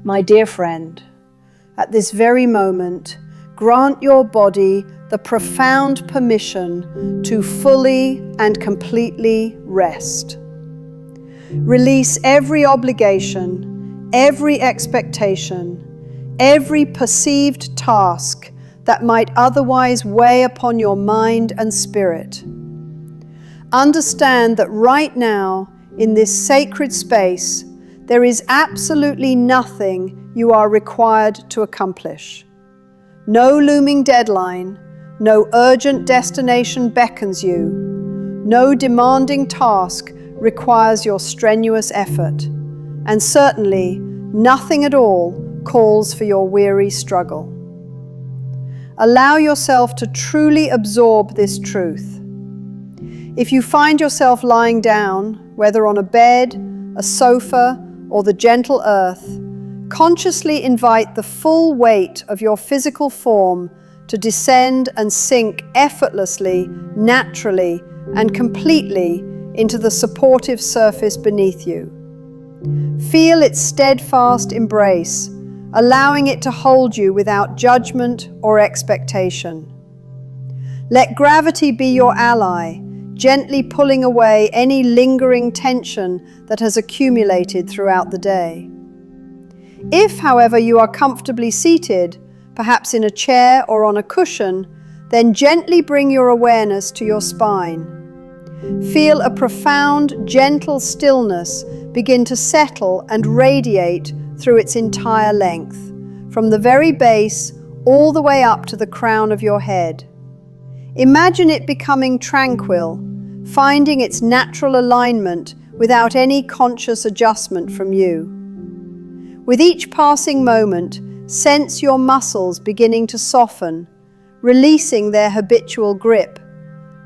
My dear friend, at this very moment, grant your body the profound permission to fully and completely rest. Release every obligation, every expectation, every perceived task that might otherwise weigh upon your mind and spirit. Understand that right now, in this sacred space, there is absolutely nothing you are required to accomplish. No looming deadline, no urgent destination beckons you. No demanding task requires your strenuous effort, and certainly nothing at all calls for your weary struggle. Allow yourself to truly absorb this truth. If you find yourself lying down, whether on a bed, a sofa, or the gentle earth, consciously invite the full weight of your physical form to descend and sink effortlessly, naturally, and completely into the supportive surface beneath you. Feel its steadfast embrace, allowing it to hold you without judgment or expectation. Let gravity be your ally, gently pulling away any lingering tension that has accumulated throughout the day. If, however, you are comfortably seated, perhaps in a chair or on a cushion, then gently bring your awareness to your spine. Feel a profound, gentle stillness begin to settle and radiate through its entire length, from the very base all the way up to the crown of your head. Imagine it becoming tranquil, finding its natural alignment without any conscious adjustment from you. With each passing moment, sense your muscles beginning to soften, releasing their habitual grip,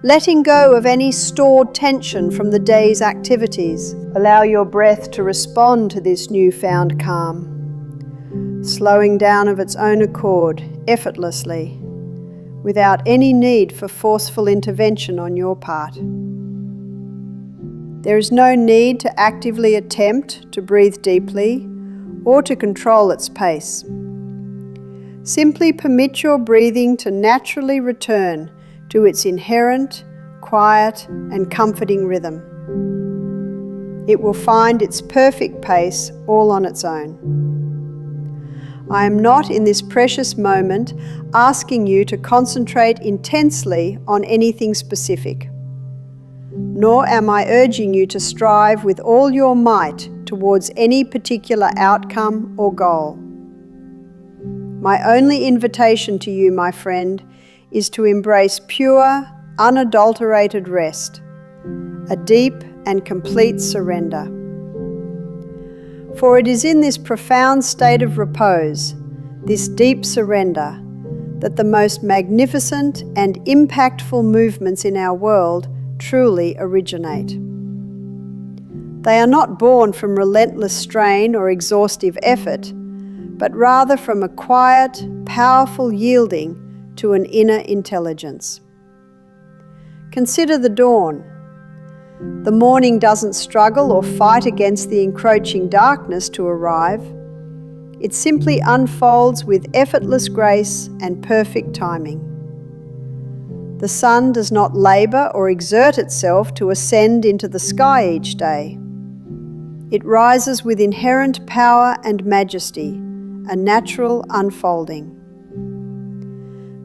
letting go of any stored tension from the day's activities. Allow your breath to respond to this newfound calm, slowing down of its own accord, effortlessly, without any need for forceful intervention on your part. There is no need to actively attempt to breathe deeply or to control its pace. Simply permit your breathing to naturally return to its inherent, quiet, and comforting rhythm. It will find its perfect pace all on its own. I am not in this precious moment asking you to concentrate intensely on anything specific, nor am I urging you to strive with all your might towards any particular outcome or goal. My only invitation to you, my friend, is to embrace pure, unadulterated rest, a deep and complete surrender. For it is in this profound state of repose, this deep surrender, that the most magnificent and impactful movements in our world truly originate. They are not born from relentless strain or exhaustive effort, but rather from a quiet, powerful yielding to an inner intelligence. Consider the dawn. The morning doesn't struggle or fight against the encroaching darkness to arrive. It simply unfolds with effortless grace and perfect timing. The sun does not labor or exert itself to ascend into the sky each day. It rises with inherent power and majesty, a natural unfolding.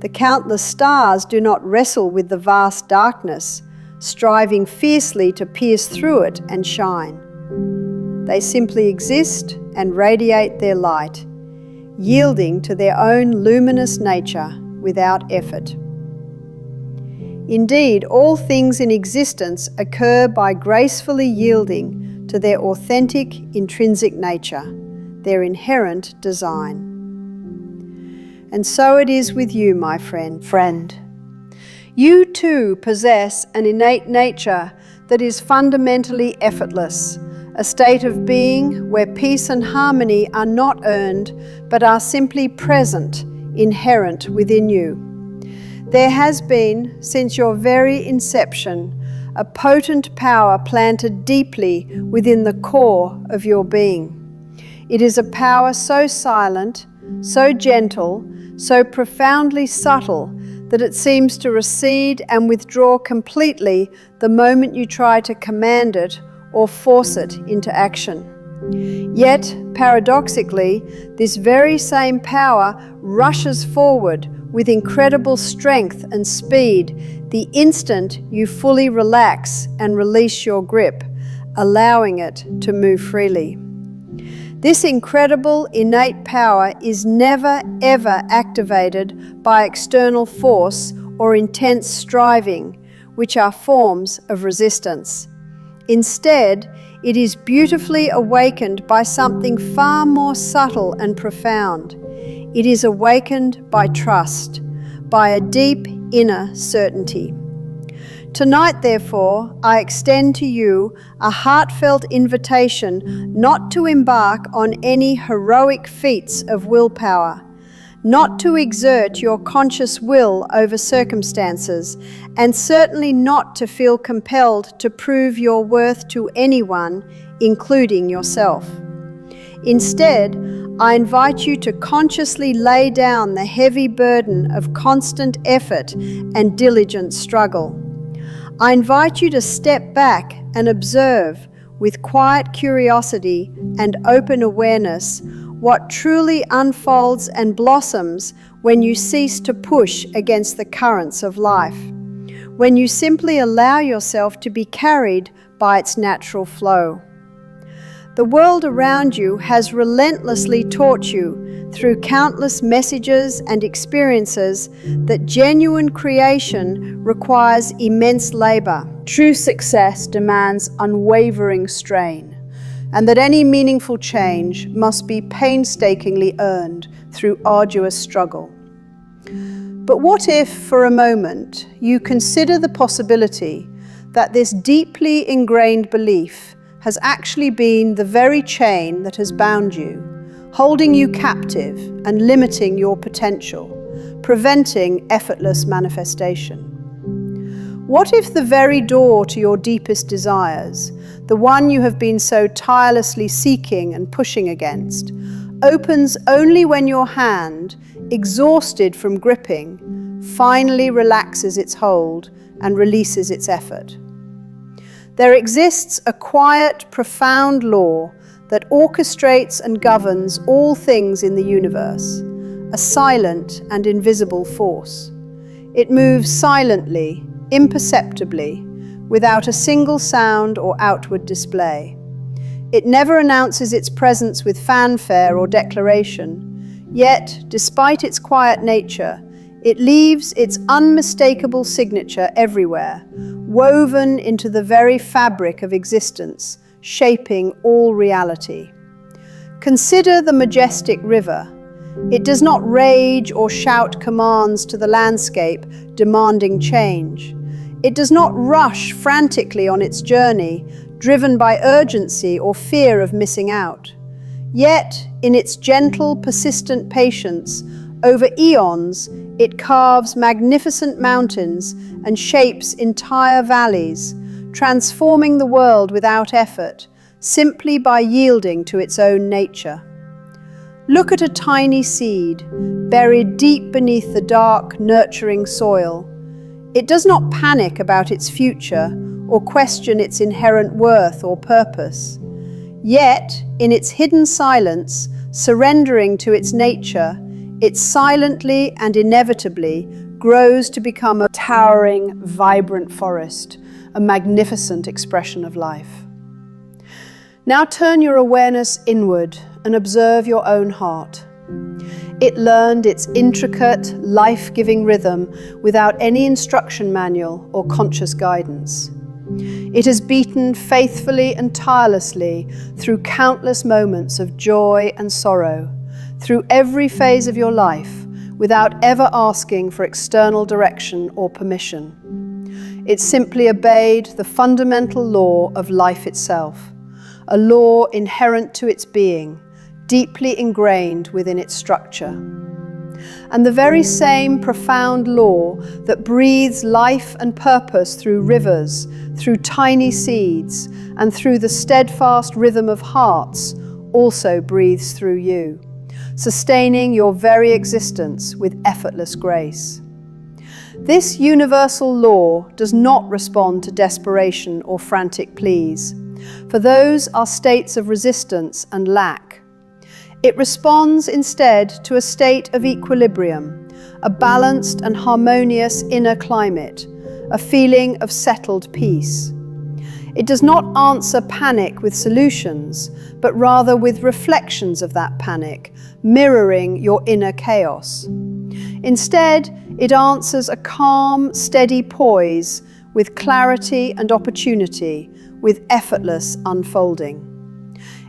The countless stars do not wrestle with the vast darkness, striving fiercely to pierce through it and shine. They simply exist and radiate their light, yielding to their own luminous nature without effort. Indeed, all things in existence occur by gracefully yielding to their authentic, intrinsic nature, their inherent design. And so it is with you, my friend. You too possess an innate nature that is fundamentally effortless, a state of being where peace and harmony are not earned, but are simply present, inherent within you. There has been, since your very inception, a potent power planted deeply within the core of your being. It is a power so silent, so gentle, so profoundly subtle that it seems to recede and withdraw completely the moment you try to command it or force it into action. Yet, paradoxically, this very same power rushes forward with incredible strength and speed the instant you fully relax and release your grip, allowing it to move freely. This incredible innate power is never ever activated by external force or intense striving, which are forms of resistance. Instead, it is beautifully awakened by something far more subtle and profound. It is awakened by trust, by a deep inner certainty. Tonight, therefore, I extend to you a heartfelt invitation not to embark on any heroic feats of willpower, not to exert your conscious will over circumstances, and certainly not to feel compelled to prove your worth to anyone, including yourself. Instead, I invite you to consciously lay down the heavy burden of constant effort and diligent struggle. I invite you to step back and observe with quiet curiosity and open awareness what truly unfolds and blossoms when you cease to push against the currents of life, when you simply allow yourself to be carried by its natural flow. The world around you has relentlessly taught you through countless messages and experiences that genuine creation requires immense labor. True success demands unwavering strain, and that any meaningful change must be painstakingly earned through arduous struggle. But what if, for a moment, you consider the possibility that this deeply ingrained belief has actually been the very chain that has bound you, holding you captive and limiting your potential, preventing effortless manifestation? What if the very door to your deepest desires, the one you have been so tirelessly seeking and pushing against, opens only when your hand, exhausted from gripping, finally relaxes its hold and releases its effort? There exists a quiet, profound law that orchestrates and governs all things in the universe, a silent and invisible force. It moves silently, imperceptibly, without a single sound or outward display. It never announces its presence with fanfare or declaration, yet, despite its quiet nature, it leaves its unmistakable signature everywhere, woven into the very fabric of existence, shaping all reality. Consider the majestic river. It does not rage or shout commands to the landscape, demanding change. It does not rush frantically on its journey, driven by urgency or fear of missing out. Yet, in its gentle, persistent patience, over eons, it carves magnificent mountains and shapes entire valleys, transforming the world without effort, simply by yielding to its own nature. Look at a tiny seed, buried deep beneath the dark, nurturing soil. It does not panic about its future or question its inherent worth or purpose. Yet, in its hidden silence, surrendering to its nature, it silently and inevitably grows to become a towering, vibrant forest, a magnificent expression of life. Now turn your awareness inward and observe your own heart. It learned its intricate, life-giving rhythm without any instruction manual or conscious guidance. It has beaten faithfully and tirelessly through countless moments of joy and sorrow, through every phase of your life, without ever asking for external direction or permission. It simply obeyed the fundamental law of life itself, a law inherent to its being, deeply ingrained within its structure. And the very same profound law that breathes life and purpose through rivers, through tiny seeds, and through the steadfast rhythm of hearts, also breathes through you, sustaining your very existence with effortless grace. This universal law does not respond to desperation or frantic pleas, for those are states of resistance and lack. It responds instead to a state of equilibrium, a balanced and harmonious inner climate, a feeling of settled peace. It does not answer panic with solutions, but rather with reflections of that panic, mirroring your inner chaos. Instead, it answers a calm, steady poise with clarity and opportunity, with effortless unfolding.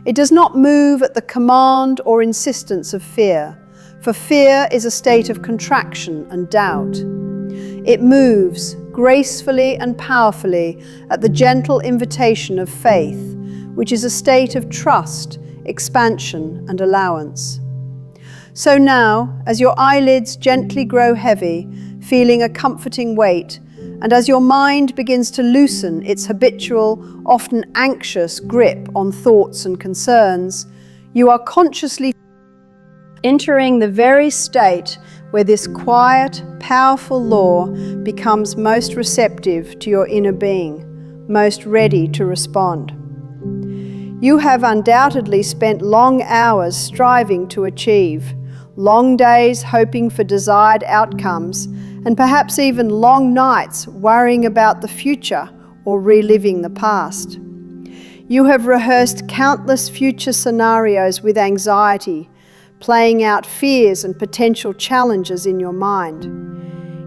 It does not move at the command or insistence of fear, for fear is a state of contraction and doubt. It moves gracefully and powerfully at the gentle invitation of faith, which is a state of trust, expansion, and allowance. So now, as your eyelids gently grow heavy, feeling a comforting weight, and as your mind begins to loosen its habitual, often anxious grip on thoughts and concerns, you are consciously entering the very state where this quiet, powerful law becomes most receptive to your inner being, most ready to respond. You have undoubtedly spent long hours striving to achieve, long days hoping for desired outcomes, and perhaps even long nights worrying about the future or reliving the past. You have rehearsed countless future scenarios with anxiety, playing out fears and potential challenges in your mind.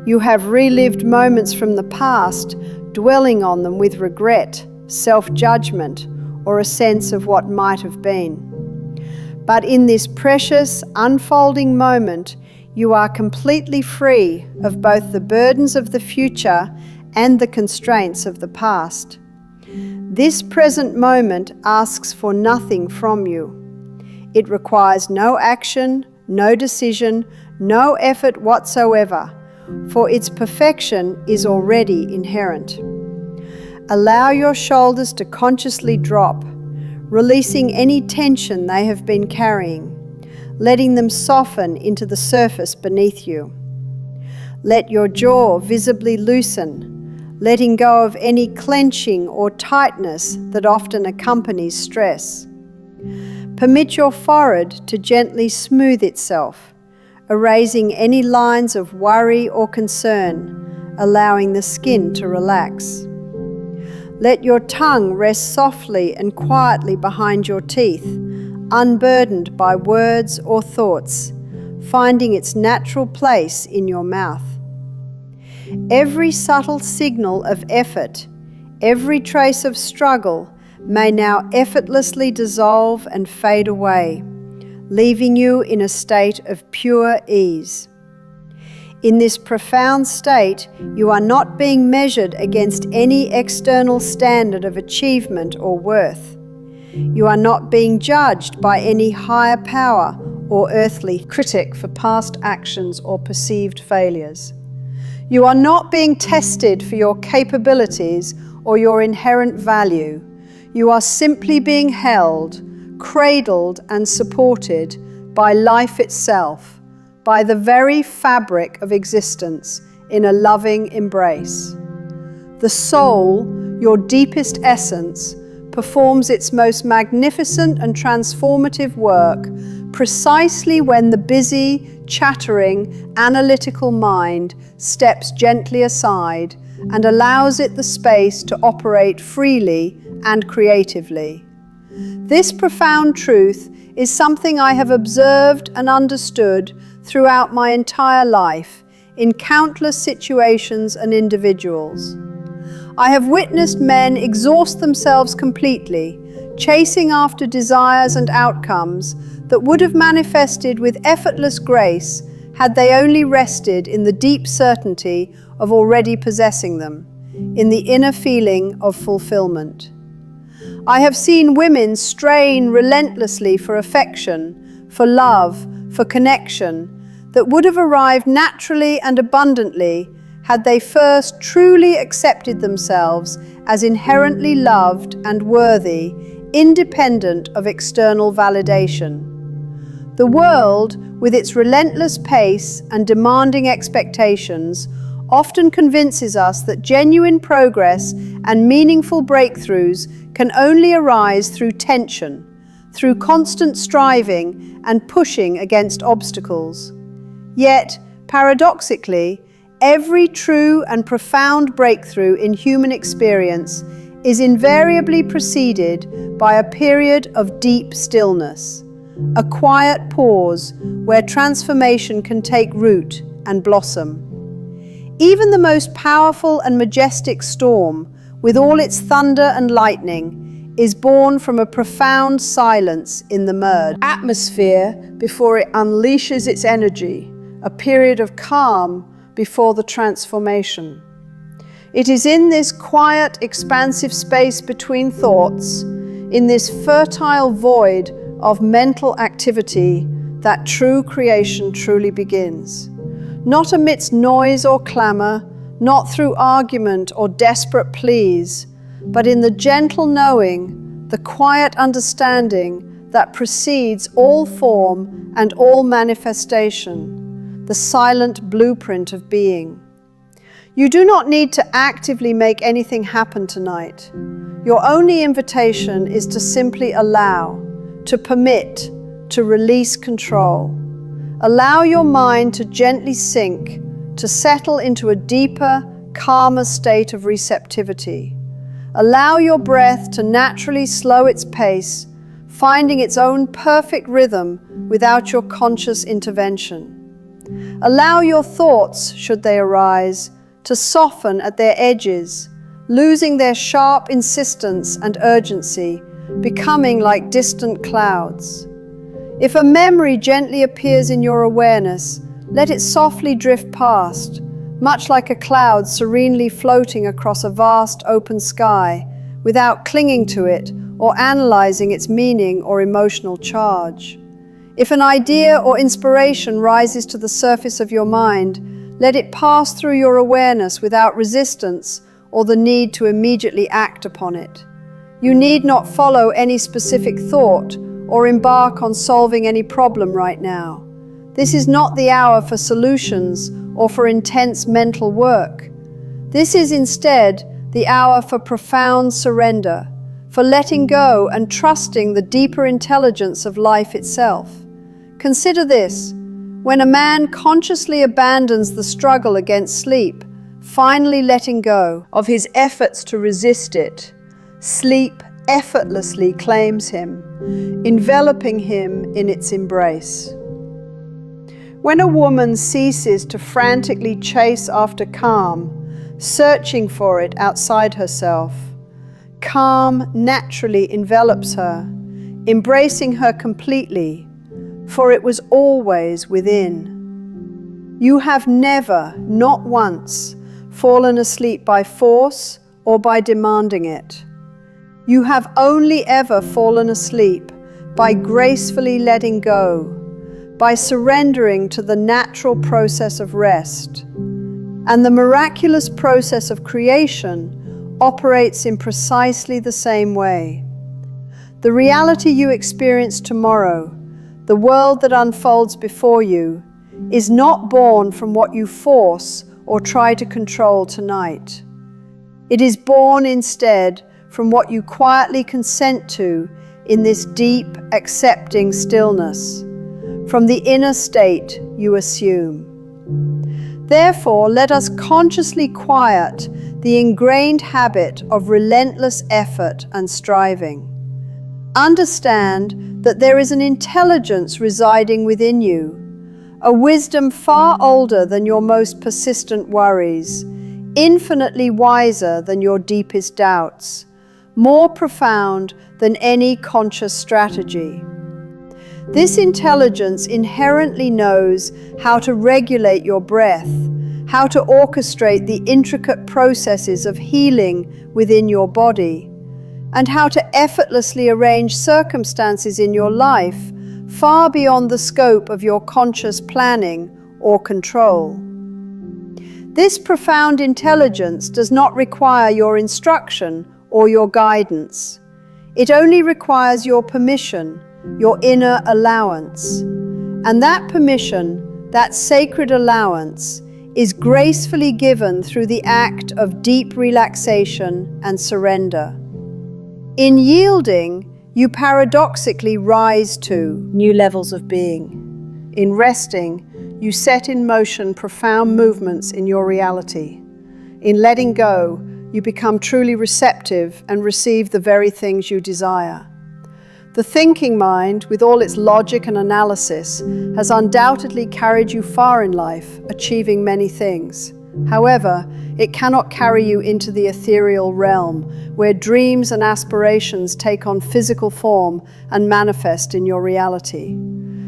You have relived moments from the past, dwelling on them with regret, self-judgment, or a sense of what might have been. But in this precious, unfolding moment, you are completely free of both the burdens of the future and the constraints of the past. This present moment asks for nothing from you. It requires no action, no decision, no effort whatsoever, for its perfection is already inherent. Allow your shoulders to consciously drop, releasing any tension they have been carrying, letting them soften into the surface beneath you. Let your jaw visibly loosen, letting go of any clenching or tightness that often accompanies stress. Permit your forehead to gently smooth itself, erasing any lines of worry or concern, allowing the skin to relax. Let your tongue rest softly and quietly behind your teeth, unburdened by words or thoughts, finding its natural place in your mouth. Every subtle signal of effort, every trace of struggle may now effortlessly dissolve and fade away, leaving you in a state of pure ease. In this profound state, you are not being measured against any external standard of achievement or worth. You are not being judged by any higher power or earthly critic for past actions or perceived failures. You are not being tested for your capabilities or your inherent value. You are simply being held, cradled and supported by life itself, by the very fabric of existence in a loving embrace. The soul, your deepest essence, performs its most magnificent and transformative work precisely when the busy, chattering, analytical mind steps gently aside and allows it the space to operate freely and creatively. This profound truth is something I have observed and understood throughout my entire life in countless situations and individuals. I have witnessed men exhaust themselves completely, chasing after desires and outcomes that would have manifested with effortless grace had they only rested in the deep certainty of already possessing them, in the inner feeling of fulfillment. I have seen women strain relentlessly for affection, for love, for connection, that would have arrived naturally and abundantly had they first truly accepted themselves as inherently loved and worthy independent of external validation. The world, with its relentless pace and demanding expectations, often convinces us that genuine progress and meaningful breakthroughs can only arise through tension, through constant striving and pushing against obstacles. Yet, paradoxically, every true and profound breakthrough in human experience is invariably preceded by a period of deep stillness, a quiet pause where transformation can take root and blossom. Even the most powerful and majestic storm, with all its thunder and lightning, is born from a profound silence in the merged atmosphere before it unleashes its energy, a period of calm before the transformation. It is in this quiet, expansive space between thoughts, in this fertile void of mental activity, that true creation truly begins. Not amidst noise or clamor, not through argument or desperate pleas, but in the gentle knowing, the quiet understanding that precedes all form and all manifestation, the silent blueprint of being. You do not need to actively make anything happen tonight. Your only invitation is to simply allow, to permit, to release control. Allow your mind to gently sink, to settle into a deeper, calmer state of receptivity. Allow your breath to naturally slow its pace, finding its own perfect rhythm without your conscious intervention. Allow your thoughts, should they arise, to soften at their edges, losing their sharp insistence and urgency, becoming like distant clouds. If a memory gently appears in your awareness, let it softly drift past, much like a cloud serenely floating across a vast open sky, without clinging to it or analyzing its meaning or emotional charge. If an idea or inspiration rises to the surface of your mind, let it pass through your awareness without resistance or the need to immediately act upon it. You need not follow any specific thought or embark on solving any problem right now. This is not the hour for solutions or for intense mental work. This is instead the hour for profound surrender, for letting go and trusting the deeper intelligence of life itself. Consider this: when a man consciously abandons the struggle against sleep, finally letting go of his efforts to resist it, sleep effortlessly claims him, enveloping him in its embrace. When a woman ceases to frantically chase after calm, searching for it outside herself, calm naturally envelops her, embracing her completely, for it was always within. You have never, not once, fallen asleep by force or by demanding it. You have only ever fallen asleep by gracefully letting go, by surrendering to the natural process of rest. And the miraculous process of creation operates in precisely the same way. The reality you experience tomorrow, the world that unfolds before you, is not born from what you force or try to control tonight. It is born instead from what you quietly consent to in this deep, accepting stillness, from the inner state you assume. Therefore, let us consciously quiet the ingrained habit of relentless effort and striving. Understand that there is an intelligence residing within you, a wisdom far older than your most persistent worries, infinitely wiser than your deepest doubts, more profound than any conscious strategy. This intelligence inherently knows how to regulate your breath, how to orchestrate the intricate processes of healing within your body, and how to effortlessly arrange circumstances in your life far beyond the scope of your conscious planning or control. This profound intelligence does not require your instruction or your guidance. It only requires your permission, your inner allowance. And that permission, that sacred allowance, is gracefully given through the act of deep relaxation and surrender. In yielding, you paradoxically rise to new levels of being. In resting, you set in motion profound movements in your reality. In letting go, you become truly receptive and receive the very things you desire. The thinking mind, with all its logic and analysis, has undoubtedly carried you far in life, achieving many things. However, it cannot carry you into the ethereal realm, where dreams and aspirations take on physical form and manifest in your reality.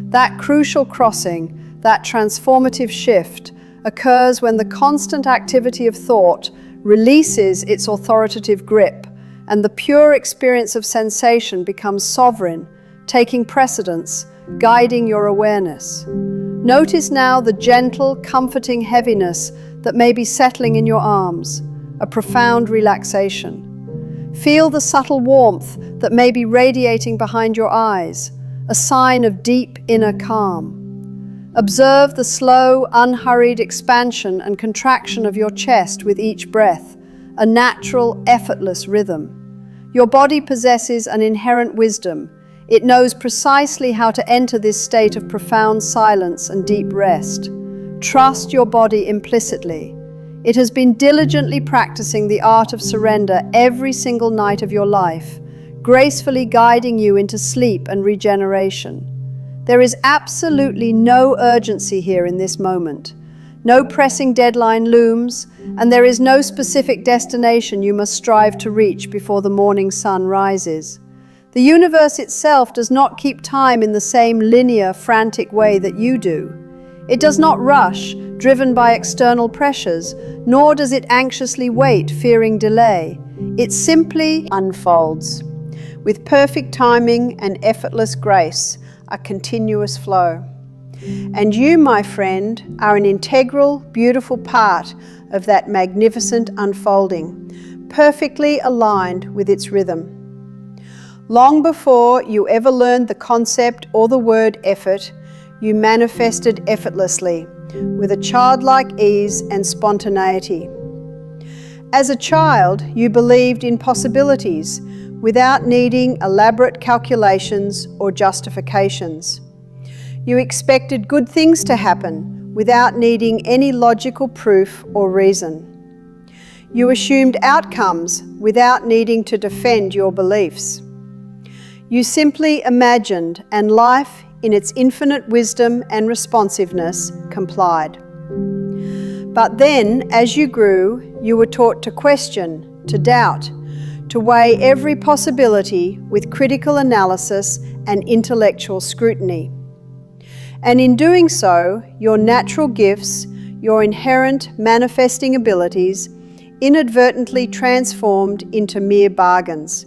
That crucial crossing, that transformative shift, occurs when the constant activity of thought releases its authoritative grip, and the pure experience of sensation becomes sovereign, taking precedence, guiding your awareness. Notice now the gentle, comforting heaviness that may be settling in your arms, a profound relaxation. Feel the subtle warmth that may be radiating behind your eyes, a sign of deep inner calm. Observe the slow, unhurried expansion and contraction of your chest with each breath, a natural, effortless rhythm. Your body possesses an inherent wisdom. It knows precisely how to enter this state of profound silence and deep rest. Trust your body implicitly. It has been diligently practicing the art of surrender every single night of your life, gracefully guiding you into sleep and regeneration. There is absolutely no urgency here in this moment. No pressing deadline looms, and there is no specific destination you must strive to reach before the morning sun rises. The universe itself does not keep time in the same linear, frantic way that you do. It does not rush, driven by external pressures, nor does it anxiously wait, fearing delay. It simply unfolds, with perfect timing and effortless grace, a continuous flow. And you, my friend, are an integral, beautiful part of that magnificent unfolding, perfectly aligned with its rhythm. Long before you ever learned the concept or the word effort, you manifested effortlessly, with a childlike ease and spontaneity. As a child, you believed in possibilities without needing elaborate calculations or justifications. You expected good things to happen without needing any logical proof or reason. You assumed outcomes without needing to defend your beliefs. You simply imagined, and life, in its infinite wisdom and responsiveness, complied. But then, as you grew, you were taught to question, to doubt, to weigh every possibility with critical analysis and intellectual scrutiny. And in doing so, your natural gifts, your inherent manifesting abilities, inadvertently transformed into mere bargains,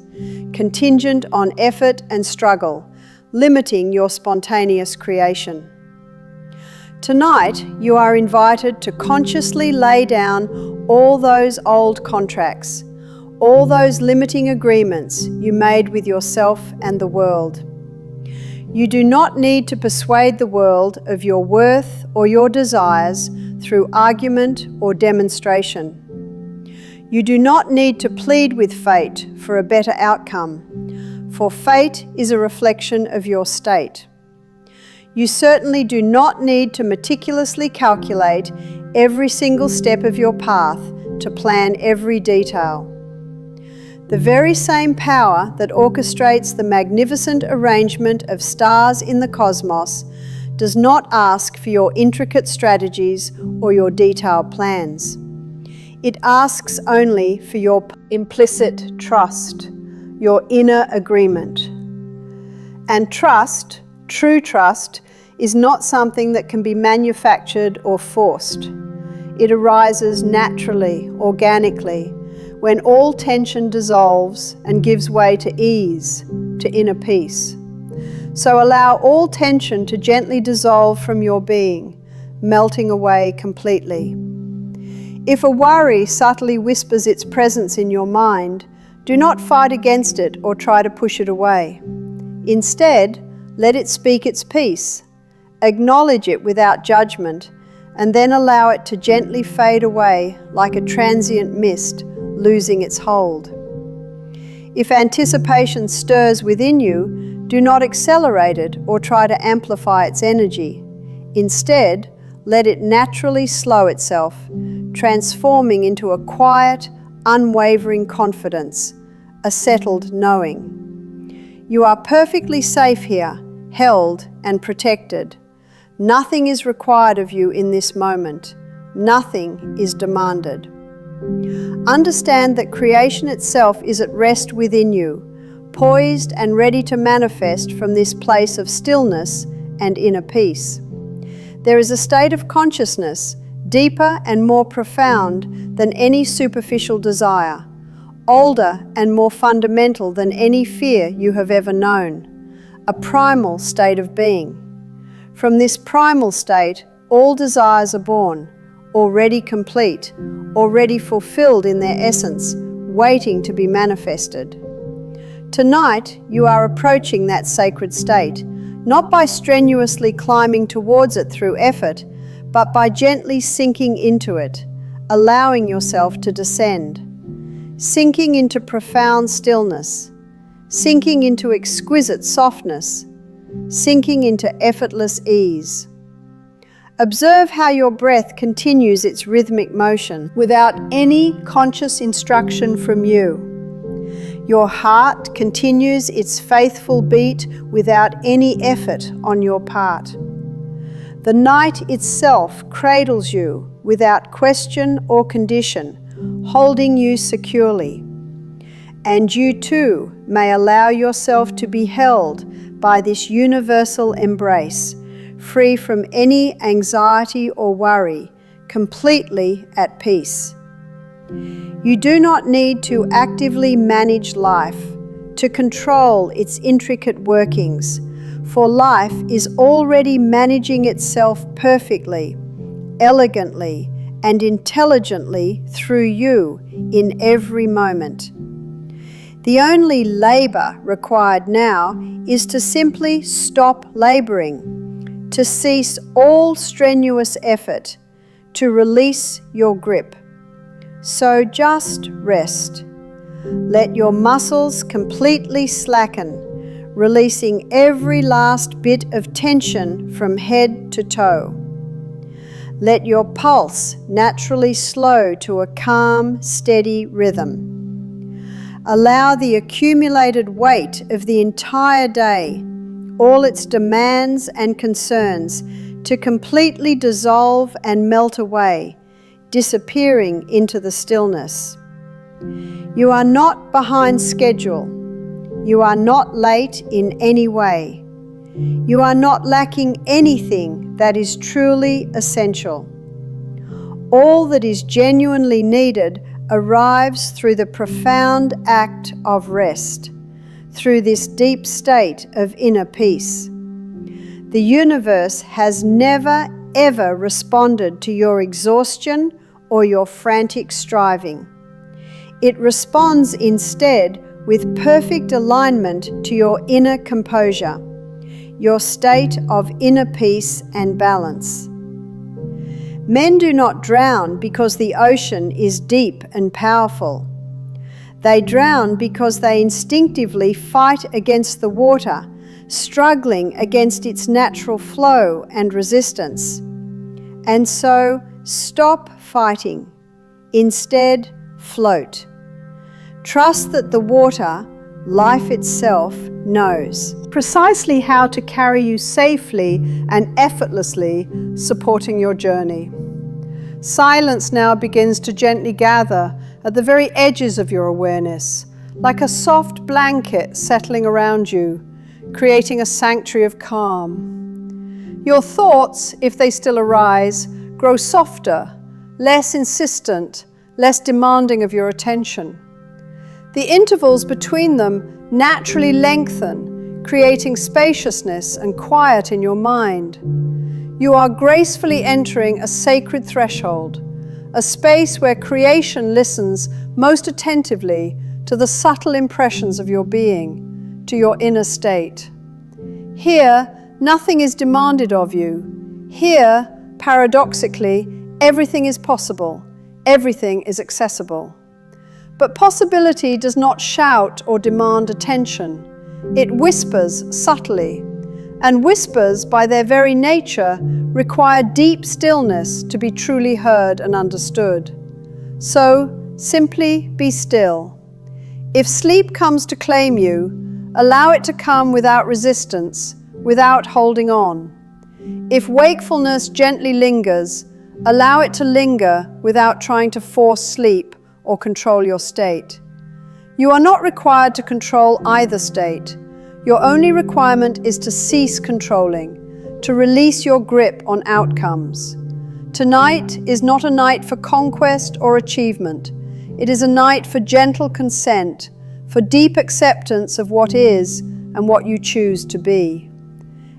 contingent on effort and struggle, limiting your spontaneous creation. Tonight, you are invited to consciously lay down all those old contracts, all those limiting agreements you made with yourself and the world. You do not need to persuade the world of your worth or your desires through argument or demonstration. You do not need to plead with fate for a better outcome, for fate is a reflection of your state. You certainly do not need to meticulously calculate every single step of your path to plan every detail. The very same power that orchestrates the magnificent arrangement of stars in the cosmos does not ask for your intricate strategies or your detailed plans. It asks only for your implicit trust, your inner agreement. And trust, true trust, is not something that can be manufactured or forced. It arises naturally, organically, when all tension dissolves and gives way to ease, to inner peace. So allow all tension to gently dissolve from your being, melting away completely. If a worry subtly whispers its presence in your mind, Do not fight against it or try to push it away. Instead, let it speak its piece. Acknowledge it without judgment, and then allow it to gently fade away like a transient mist, losing its hold. If anticipation stirs within you, do not accelerate it or try to amplify its energy. Instead, let it naturally slow itself, transforming into a quiet, unwavering confidence, a settled knowing. You are perfectly safe here, held and protected. Nothing is required of you in this moment. Nothing is demanded. Understand that creation itself is at rest within you, poised and ready to manifest from this place of stillness and inner peace. There is a state of consciousness, deeper and more profound than any superficial desire, older and more fundamental than any fear you have ever known, a primal state of being. From this primal state, all desires are born, already complete, already fulfilled in their essence, waiting to be manifested. Tonight, you are approaching that sacred state, not by strenuously climbing towards it through effort, but by gently sinking into it, allowing yourself to descend, sinking into profound stillness, sinking into exquisite softness, sinking into effortless ease. Observe how your breath continues its rhythmic motion without any conscious instruction from you. Your heart continues its faithful beat without any effort on your part. The night itself cradles you without question or condition, holding you securely. And you too may allow yourself to be held by this universal embrace, free from any anxiety or worry, completely at peace. You do not need to actively manage life, to control its intricate workings, for life is already managing itself perfectly, elegantly, and intelligently through you in every moment. The only labor required now is to simply stop laboring, to cease all strenuous effort, to release your grip. So just rest. Let your muscles completely slacken, releasing every last bit of tension from head to toe. Let your pulse naturally slow to a calm, steady rhythm. Allow the accumulated weight of the entire day, all its demands and concerns, to completely dissolve and melt away, disappearing into the stillness. You are not behind schedule. You are not late in any way. You are not lacking anything that is truly essential. All that is genuinely needed arrives through the profound act of rest, through this deep state of inner peace. The universe has never, ever responded to your exhaustion or your frantic striving. It responds instead with perfect alignment to your inner composure, your state of inner peace and balance. Men do not drown because the ocean is deep and powerful. They drown because they instinctively fight against the water, struggling against its natural flow and resistance. And so, stop fighting. Instead, float. Trust that the water, life itself, knows precisely how to carry you safely and effortlessly, supporting your journey. Silence now begins to gently gather at the very edges of your awareness, like a soft blanket settling around you, creating a sanctuary of calm. Your thoughts, if they still arise, grow softer, less insistent, less demanding of your attention. The intervals between them naturally lengthen, creating spaciousness and quiet in your mind. You are gracefully entering a sacred threshold, a space where creation listens most attentively to the subtle impressions of your being, to your inner state. Here, nothing is demanded of you. Here, paradoxically, everything is possible, everything is accessible. But possibility does not shout or demand attention. It whispers subtly, and whispers, by their very nature, require deep stillness to be truly heard and understood. So, simply be still. If sleep comes to claim you, allow it to come without resistance, without holding on. If wakefulness gently lingers, allow it to linger without trying to force sleep or control your state. You are not required to control either state. Your only requirement is to cease controlling, to release your grip on outcomes. Tonight is not a night for conquest or achievement. It is a night for gentle consent, for deep acceptance of what is and what you choose to be.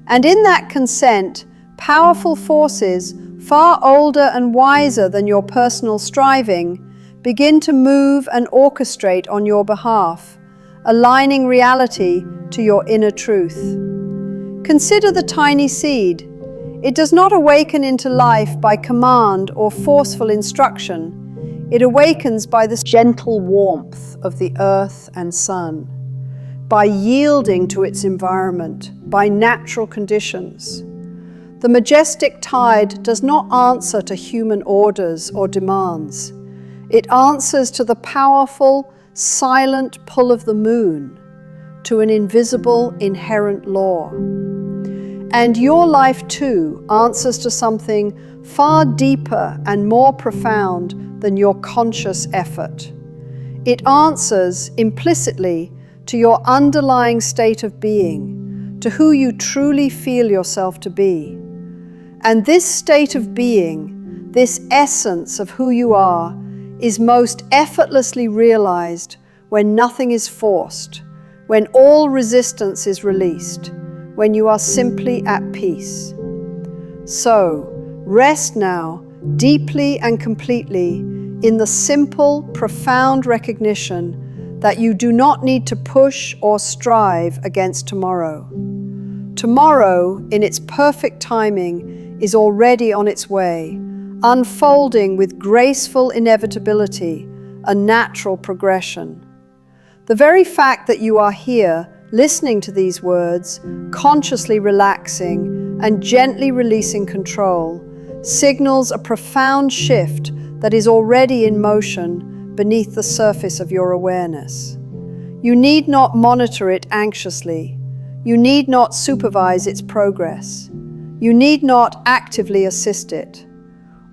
And in that consent, powerful forces, far older and wiser than your personal striving, begin to move and orchestrate on your behalf, aligning reality to your inner truth. Consider the tiny seed. It does not awaken into life by command or forceful instruction. It awakens by the gentle warmth of the earth and sun, by yielding to its environment, by natural conditions. The majestic tide does not answer to human orders or demands. It answers to the powerful, silent pull of the moon, to an invisible, inherent law. And your life too answers to something far deeper and more profound than your conscious effort. It answers implicitly to your underlying state of being, to who you truly feel yourself to be. And this state of being, this essence of who you are, is most effortlessly realized when nothing is forced, when all resistance is released, when you are simply at peace. So, rest now, deeply and completely, in the simple, profound recognition that you do not need to push or strive against tomorrow. Tomorrow, in its perfect timing, is already on its way, unfolding with graceful inevitability, a natural progression. The very fact that you are here, listening to these words, consciously relaxing and gently releasing control, signals a profound shift that is already in motion beneath the surface of your awareness. You need not monitor it anxiously. You need not supervise its progress. You need not actively assist it.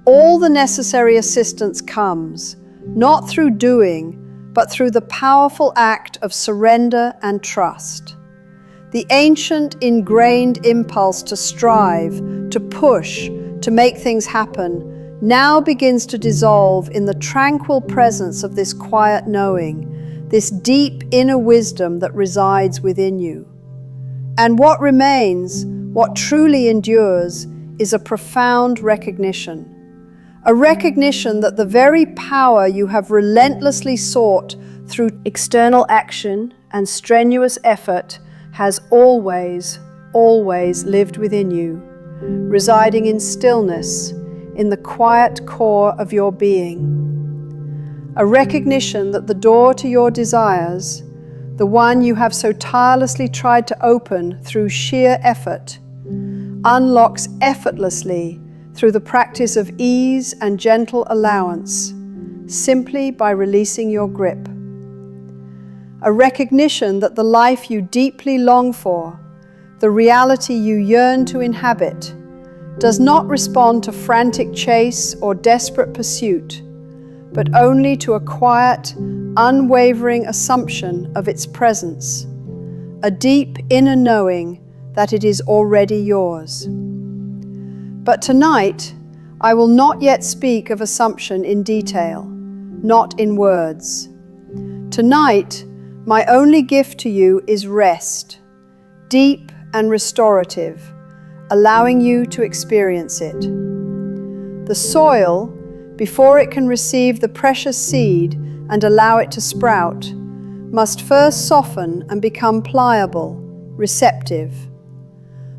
All the necessary assistance comes, not through doing, but through the powerful act of surrender and trust. The ancient, ingrained impulse to strive, to push, to make things happen, now begins to dissolve in the tranquil presence of this quiet knowing, this deep inner wisdom that resides within you. And what remains, what truly endures, is a profound recognition. A recognition that the very power you have relentlessly sought through external action and strenuous effort has always, always lived within you, residing in stillness, in the quiet core of your being. A recognition that the door to your desires, the one you have so tirelessly tried to open through sheer effort, unlocks effortlessly through the practice of ease and gentle allowance, simply by releasing your grip. A recognition that the life you deeply long for, the reality you yearn to inhabit, does not respond to frantic chase or desperate pursuit, but only to a quiet, unwavering assumption of its presence, a deep inner knowing that it is already yours. But tonight, I will not yet speak of assumption in detail, not in words. Tonight, my only gift to you is rest, deep and restorative, allowing you to experience it. The soil, before it can receive the precious seed and allow it to sprout, must first soften and become pliable, receptive.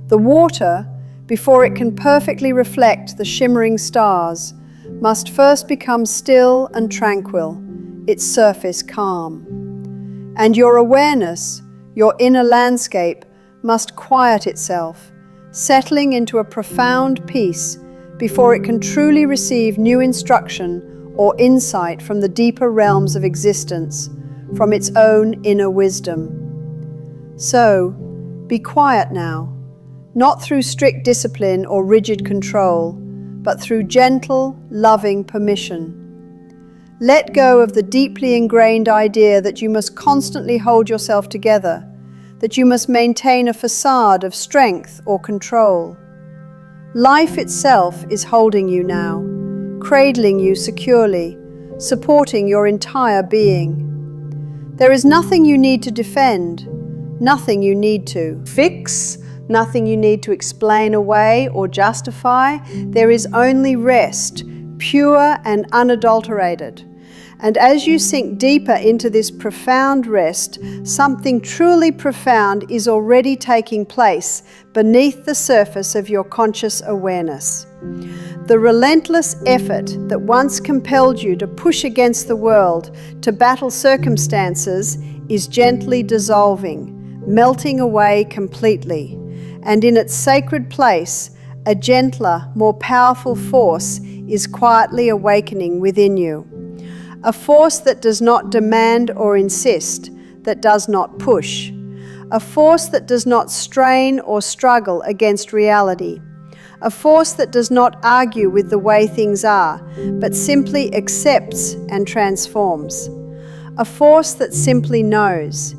The water, before it can perfectly reflect the shimmering stars, must first become still and tranquil, its surface calm. And your awareness, your inner landscape, must quiet itself, settling into a profound peace before it can truly receive new instruction or insight from the deeper realms of existence, from its own inner wisdom. So, be quiet now, not through strict discipline or rigid control, but through gentle, loving permission. Let go of the deeply ingrained idea that you must constantly hold yourself together, that you must maintain a facade of strength or control. Life itself is holding you now, cradling you securely, supporting your entire being. There is nothing you need to defend, nothing you need to fix, nothing you need to explain away or justify. There is only rest, pure and unadulterated. And as you sink deeper into this profound rest, something truly profound is already taking place beneath the surface of your conscious awareness. The relentless effort that once compelled you to push against the world, to battle circumstances, is gently dissolving, melting away completely. And in its sacred place, a gentler, more powerful force is quietly awakening within you. A force that does not demand or insist, that does not push. A force that does not strain or struggle against reality. A force that does not argue with the way things are, but simply accepts and transforms. A force that simply knows.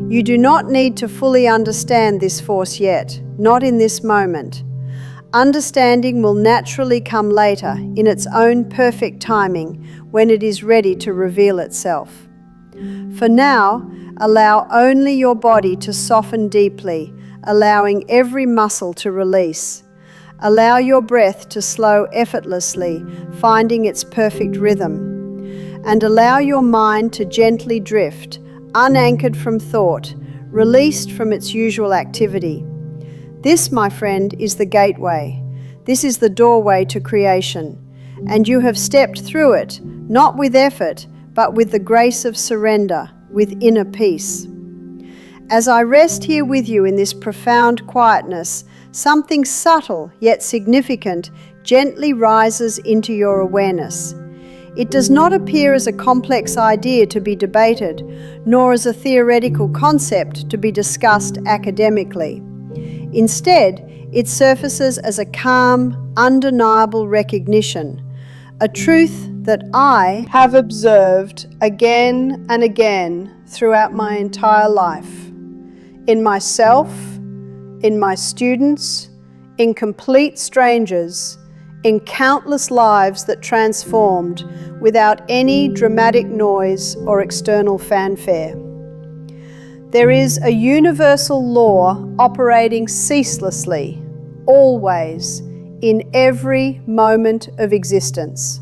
You do not need to fully understand this force yet, not in this moment. Understanding will naturally come later, in its own perfect timing, when it is ready to reveal itself. For now, allow only your body to soften deeply, allowing every muscle to release. Allow your breath to slow effortlessly, finding its perfect rhythm. And allow your mind to gently drift, unanchored from thought, released from its usual activity. This, my friend, is the gateway. This is the doorway to creation. And you have stepped through it, not with effort, but with the grace of surrender, with inner peace. As I rest here with you in this profound quietness, something subtle yet significant gently rises into your awareness. It does not appear as a complex idea to be debated, nor as a theoretical concept to be discussed academically. Instead, it surfaces as a calm, undeniable recognition, a truth that I have observed again and again throughout my entire life, in myself, in my students, in complete strangers, in countless lives that transformed without any dramatic noise or external fanfare. There is a universal law operating ceaselessly, always, in every moment of existence.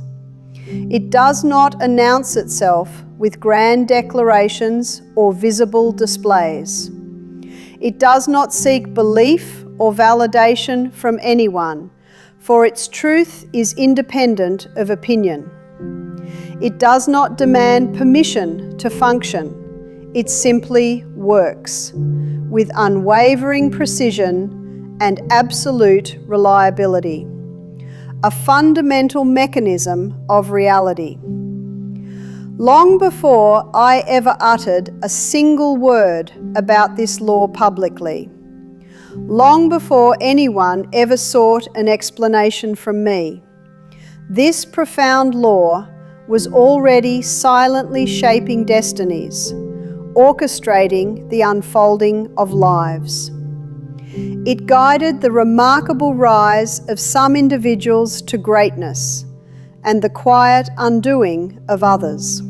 It does not announce itself with grand declarations or visible displays. It does not seek belief or validation from anyone, for its truth is independent of opinion. It does not demand permission to function. It simply works with unwavering precision and absolute reliability, a fundamental mechanism of reality. Long before I ever uttered a single word about this law publicly, long before anyone ever sought an explanation from me, this profound law was already silently shaping destinies, orchestrating the unfolding of lives. It guided the remarkable rise of some individuals to greatness and the quiet undoing of others.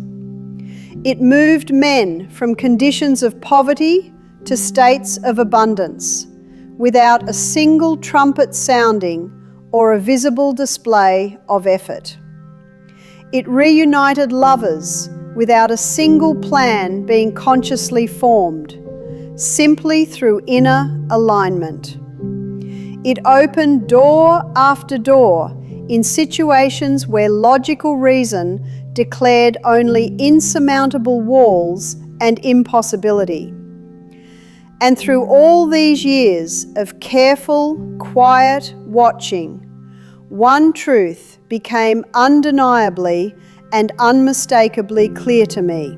It moved men from conditions of poverty to states of abundance without a single trumpet sounding or a visible display of effort. It reunited lovers, without a single plan being consciously formed, simply through inner alignment. It opened door after door in situations where logical reason declared only insurmountable walls and impossibility. And through all these years of careful, quiet watching, one truth became undeniably and unmistakably clear to me.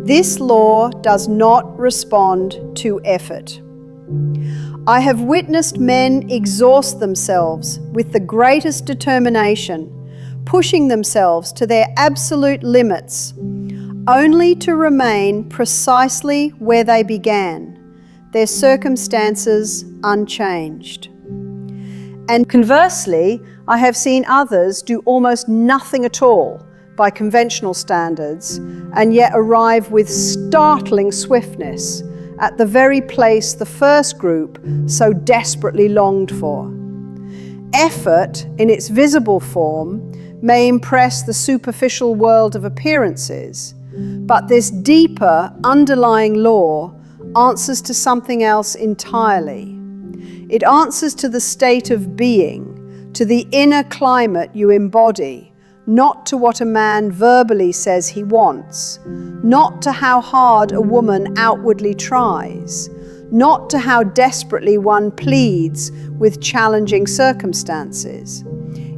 This law does not respond to effort. I have witnessed men exhaust themselves with the greatest determination, pushing themselves to their absolute limits, only to remain precisely where they began, their circumstances unchanged. And conversely, I have seen others do almost nothing at all by conventional standards, and yet arrive with startling swiftness at the very place the first group so desperately longed for. Effort, in its visible form, may impress the superficial world of appearances, but this deeper underlying law answers to something else entirely. It answers to the state of being, to the inner climate you embody, not to what a man verbally says he wants, not to how hard a woman outwardly tries, not to how desperately one pleads with challenging circumstances.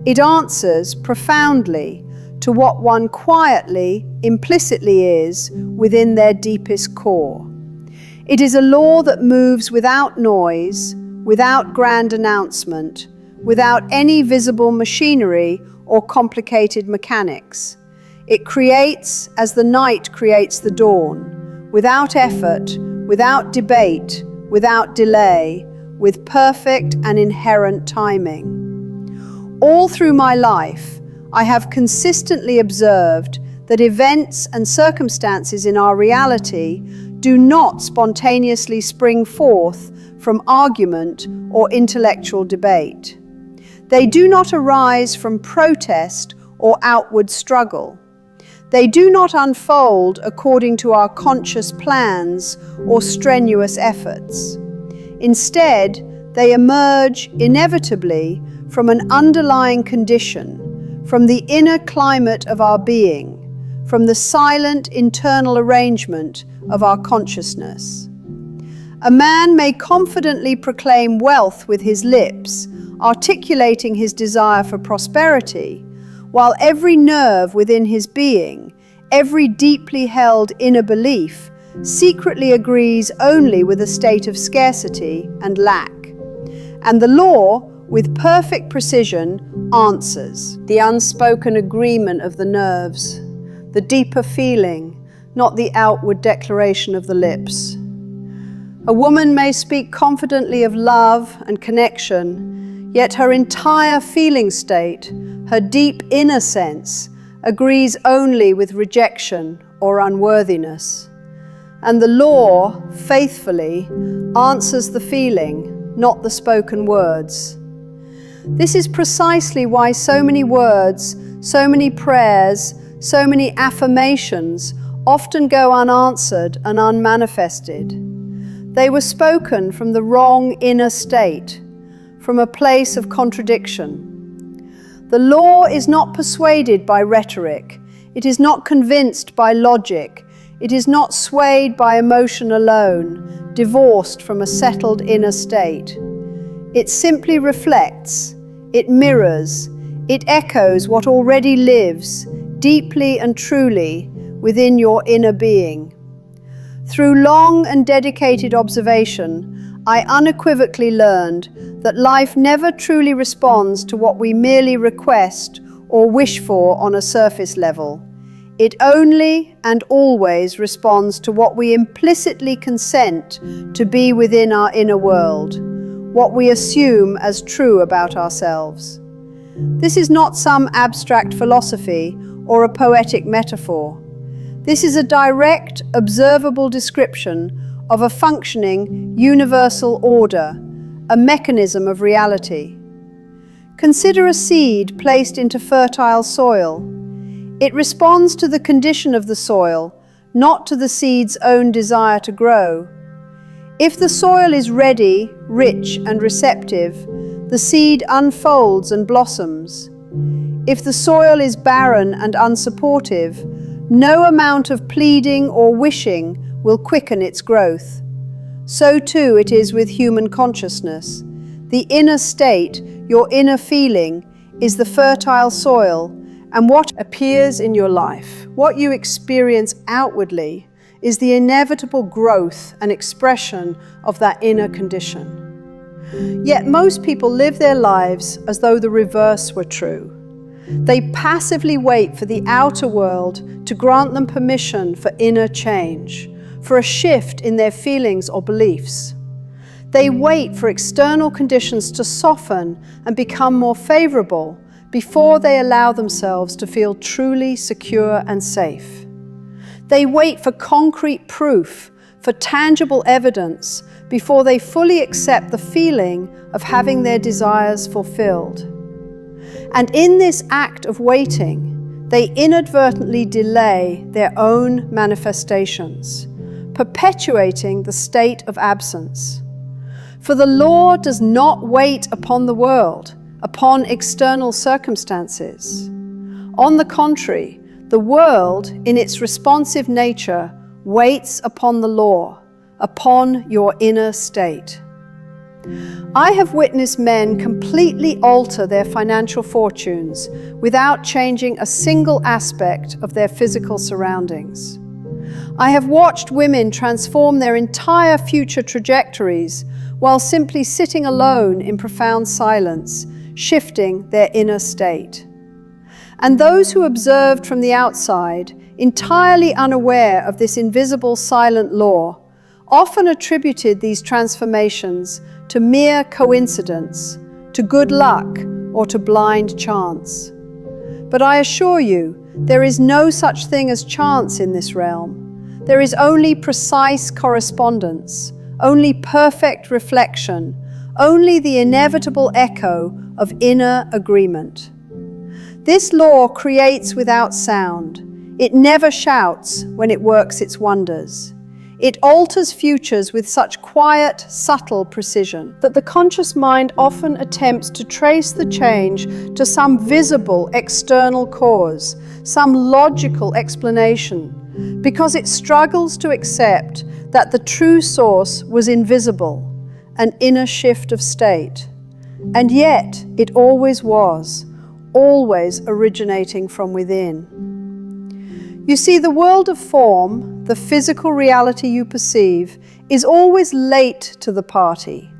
It answers profoundly to what one quietly, implicitly is within their deepest core. It is a law that moves without noise, without grand announcement, without any visible machinery or complicated mechanics. It creates as the night creates the dawn, without effort, without debate, without delay, with perfect and inherent timing. All through my life, I have consistently observed that events and circumstances in our reality do not spontaneously spring forth from argument or intellectual debate. They do not arise from protest or outward struggle. They do not unfold according to our conscious plans or strenuous efforts. Instead, they emerge inevitably from an underlying condition, from the inner climate of our being, from the silent internal arrangement of our consciousness. A man may confidently proclaim wealth with his lips, articulating his desire for prosperity, while every nerve within his being, every deeply held inner belief, secretly agrees only with a state of scarcity and lack. And the law, with perfect precision, answers the unspoken agreement of the nerves, the deeper feeling, not the outward declaration of the lips. A woman may speak confidently of love and connection, yet her entire feeling state, her deep inner sense, agrees only with rejection or unworthiness. And the law, faithfully, answers the feeling, not the spoken words. This is precisely why so many words, so many prayers, so many affirmations often go unanswered and unmanifested. They were spoken from the wrong inner state, from a place of contradiction. The law is not persuaded by rhetoric. It is not convinced by logic. It is not swayed by emotion alone, divorced from a settled inner state. It simply reflects, it mirrors, it echoes what already lives, deeply and truly, within your inner being. Through long and dedicated observation, I unequivocally learned that life never truly responds to what we merely request or wish for on a surface level. It only and always responds to what we implicitly consent to be within our inner world, what we assume as true about ourselves. This is not some abstract philosophy or a poetic metaphor. This is a direct, observable description of a functioning, universal order, a mechanism of reality. Consider a seed placed into fertile soil. It responds to the condition of the soil, not to the seed's own desire to grow. If the soil is ready, rich, and receptive, the seed unfolds and blossoms. If the soil is barren and unsupportive, no amount of pleading or wishing will quicken its growth. So too it is with human consciousness. The inner state, your inner feeling, is the fertile soil, and what appears in your life, what you experience outwardly, is the inevitable growth and expression of that inner condition. Yet most people live their lives as though the reverse were true. They passively wait for the outer world to grant them permission for inner change, for a shift in their feelings or beliefs. They wait for external conditions to soften and become more favorable before they allow themselves to feel truly secure and safe. They wait for concrete proof, for tangible evidence, before they fully accept the feeling of having their desires fulfilled. And in this act of waiting, they inadvertently delay their own manifestations, perpetuating the state of absence. For the law does not wait upon the world, upon external circumstances. On the contrary, the world, in its responsive nature, waits upon the law, upon your inner state. I have witnessed men completely alter their financial fortunes without changing a single aspect of their physical surroundings. I have watched women transform their entire future trajectories while simply sitting alone in profound silence, shifting their inner state. And those who observed from the outside, entirely unaware of this invisible silent law, often attributed these transformations to mere coincidence, to good luck, or to blind chance. But I assure you, there is no such thing as chance in this realm. There is only precise correspondence, only perfect reflection, only the inevitable echo of inner agreement. This law creates without sound. It never shouts when it works its wonders. It alters futures with such quiet, subtle precision that the conscious mind often attempts to trace the change to some visible external cause, some logical explanation, because it struggles to accept that the true source was invisible, an inner shift of state. And yet it always was, always originating from within. You see, the world of form, the physical reality you perceive, is always late to the party.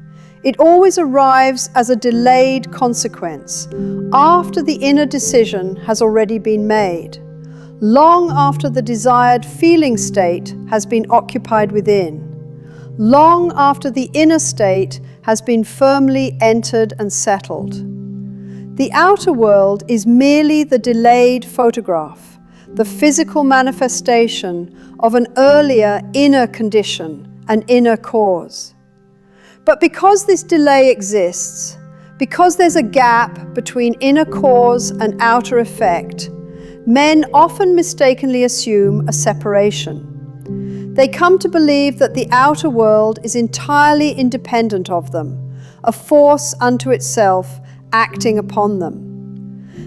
It always arrives as a delayed consequence, after the inner decision has already been made, long after the desired feeling state has been occupied within, long after the inner state has been firmly entered and settled. The outer world is merely the delayed photograph, the physical manifestation of an earlier inner condition, an inner cause. But because this delay exists, because there's a gap between inner cause and outer effect, men often mistakenly assume a separation. They come to believe that the outer world is entirely independent of them, a force unto itself acting upon them.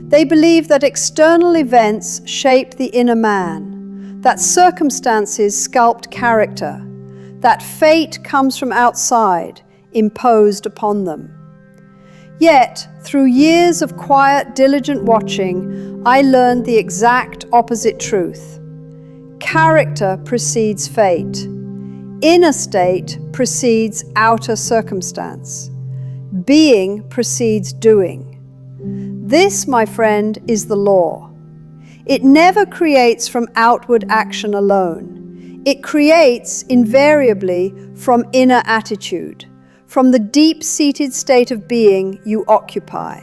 They believe that external events shape the inner man, that circumstances sculpt character, that fate comes from outside, imposed upon them. Yet, through years of quiet, diligent watching, I learned the exact opposite truth. Character precedes fate. Inner state precedes outer circumstance. Being precedes doing. This, my friend, is the law. It never creates from outward action alone. It creates invariably from inner attitude, from the deep-seated state of being you occupy.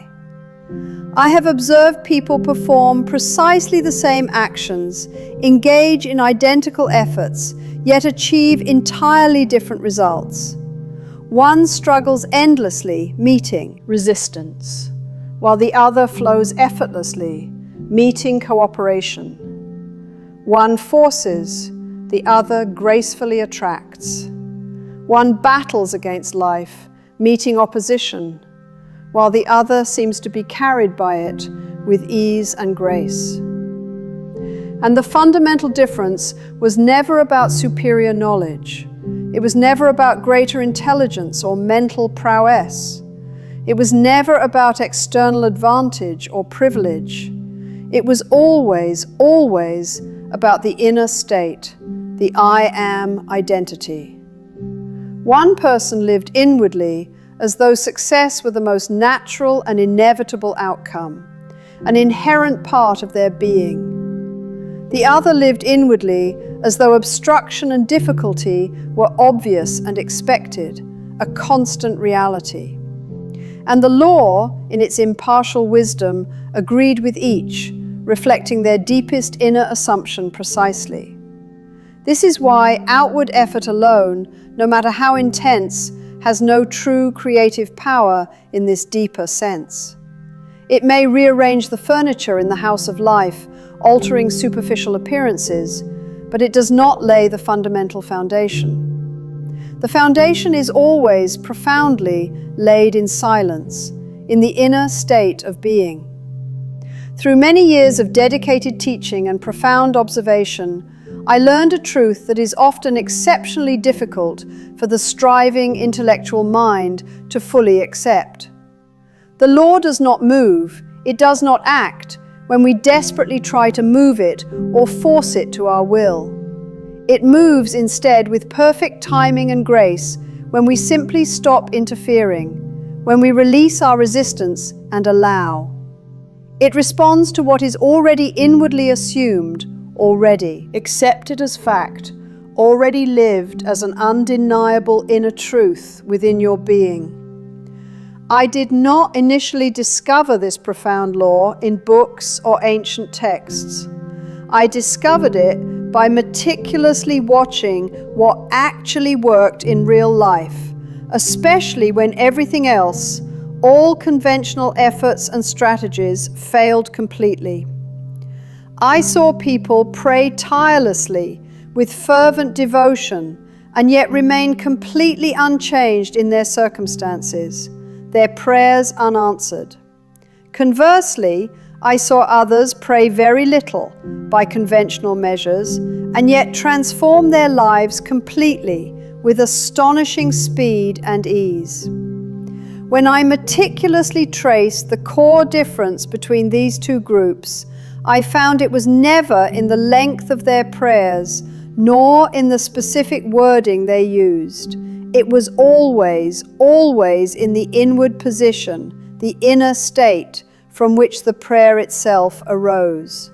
I have observed people perform precisely the same actions, engage in identical efforts, yet achieve entirely different results. One struggles endlessly, meeting resistance, while the other flows effortlessly, meeting cooperation. One forces, the other gracefully attracts. One battles against life, meeting opposition, while the other seems to be carried by it with ease and grace. And the fundamental difference was never about superior knowledge. It was never about greater intelligence or mental prowess. It was never about external advantage or privilege. It was always, always about the inner state, the I am identity. One person lived inwardly as though success were the most natural and inevitable outcome, an inherent part of their being. The other lived inwardly as though obstruction and difficulty were obvious and expected, a constant reality. And the law, in its impartial wisdom, agreed with each, reflecting their deepest inner assumption precisely. This is why outward effort alone, no matter how intense, has no true creative power in this deeper sense. It may rearrange the furniture in the house of life, altering superficial appearances, but it does not lay the fundamental foundation. The foundation is always profoundly laid in silence, in the inner state of being. Through many years of dedicated teaching and profound observation, I learned a truth that is often exceptionally difficult for the striving intellectual mind to fully accept. The law does not move, it does not act when we desperately try to move it or force it to our will. It moves instead with perfect timing and grace when we simply stop interfering, when we release our resistance and allow. It responds to what is already inwardly assumed, already accepted as fact, already lived as an undeniable inner truth within your being. I did not initially discover this profound law in books or ancient texts. I discovered it by meticulously watching what actually worked in real life, especially when everything else, all conventional efforts and strategies, failed completely. I saw people pray tirelessly with fervent devotion and yet remain completely unchanged in their circumstances, their prayers unanswered. Conversely, I saw others pray very little by conventional measures and yet transform their lives completely with astonishing speed and ease. When I meticulously traced the core difference between these two groups, I found it was never in the length of their prayers, nor in the specific wording they used. It was always, always in the inward position, the inner state from which the prayer itself arose.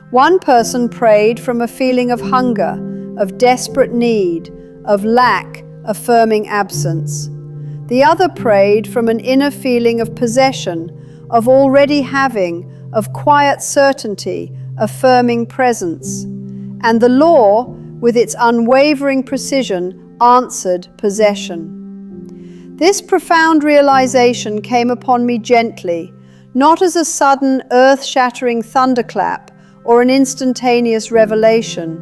One person prayed from a feeling of hunger, of desperate need, of lack, affirming absence. The other prayed from an inner feeling of possession, of already having, of quiet certainty, affirming presence. And the law, with its unwavering precision, answered possession. This profound realization came upon me gently, not as a sudden earth-shattering thunderclap or an instantaneous revelation.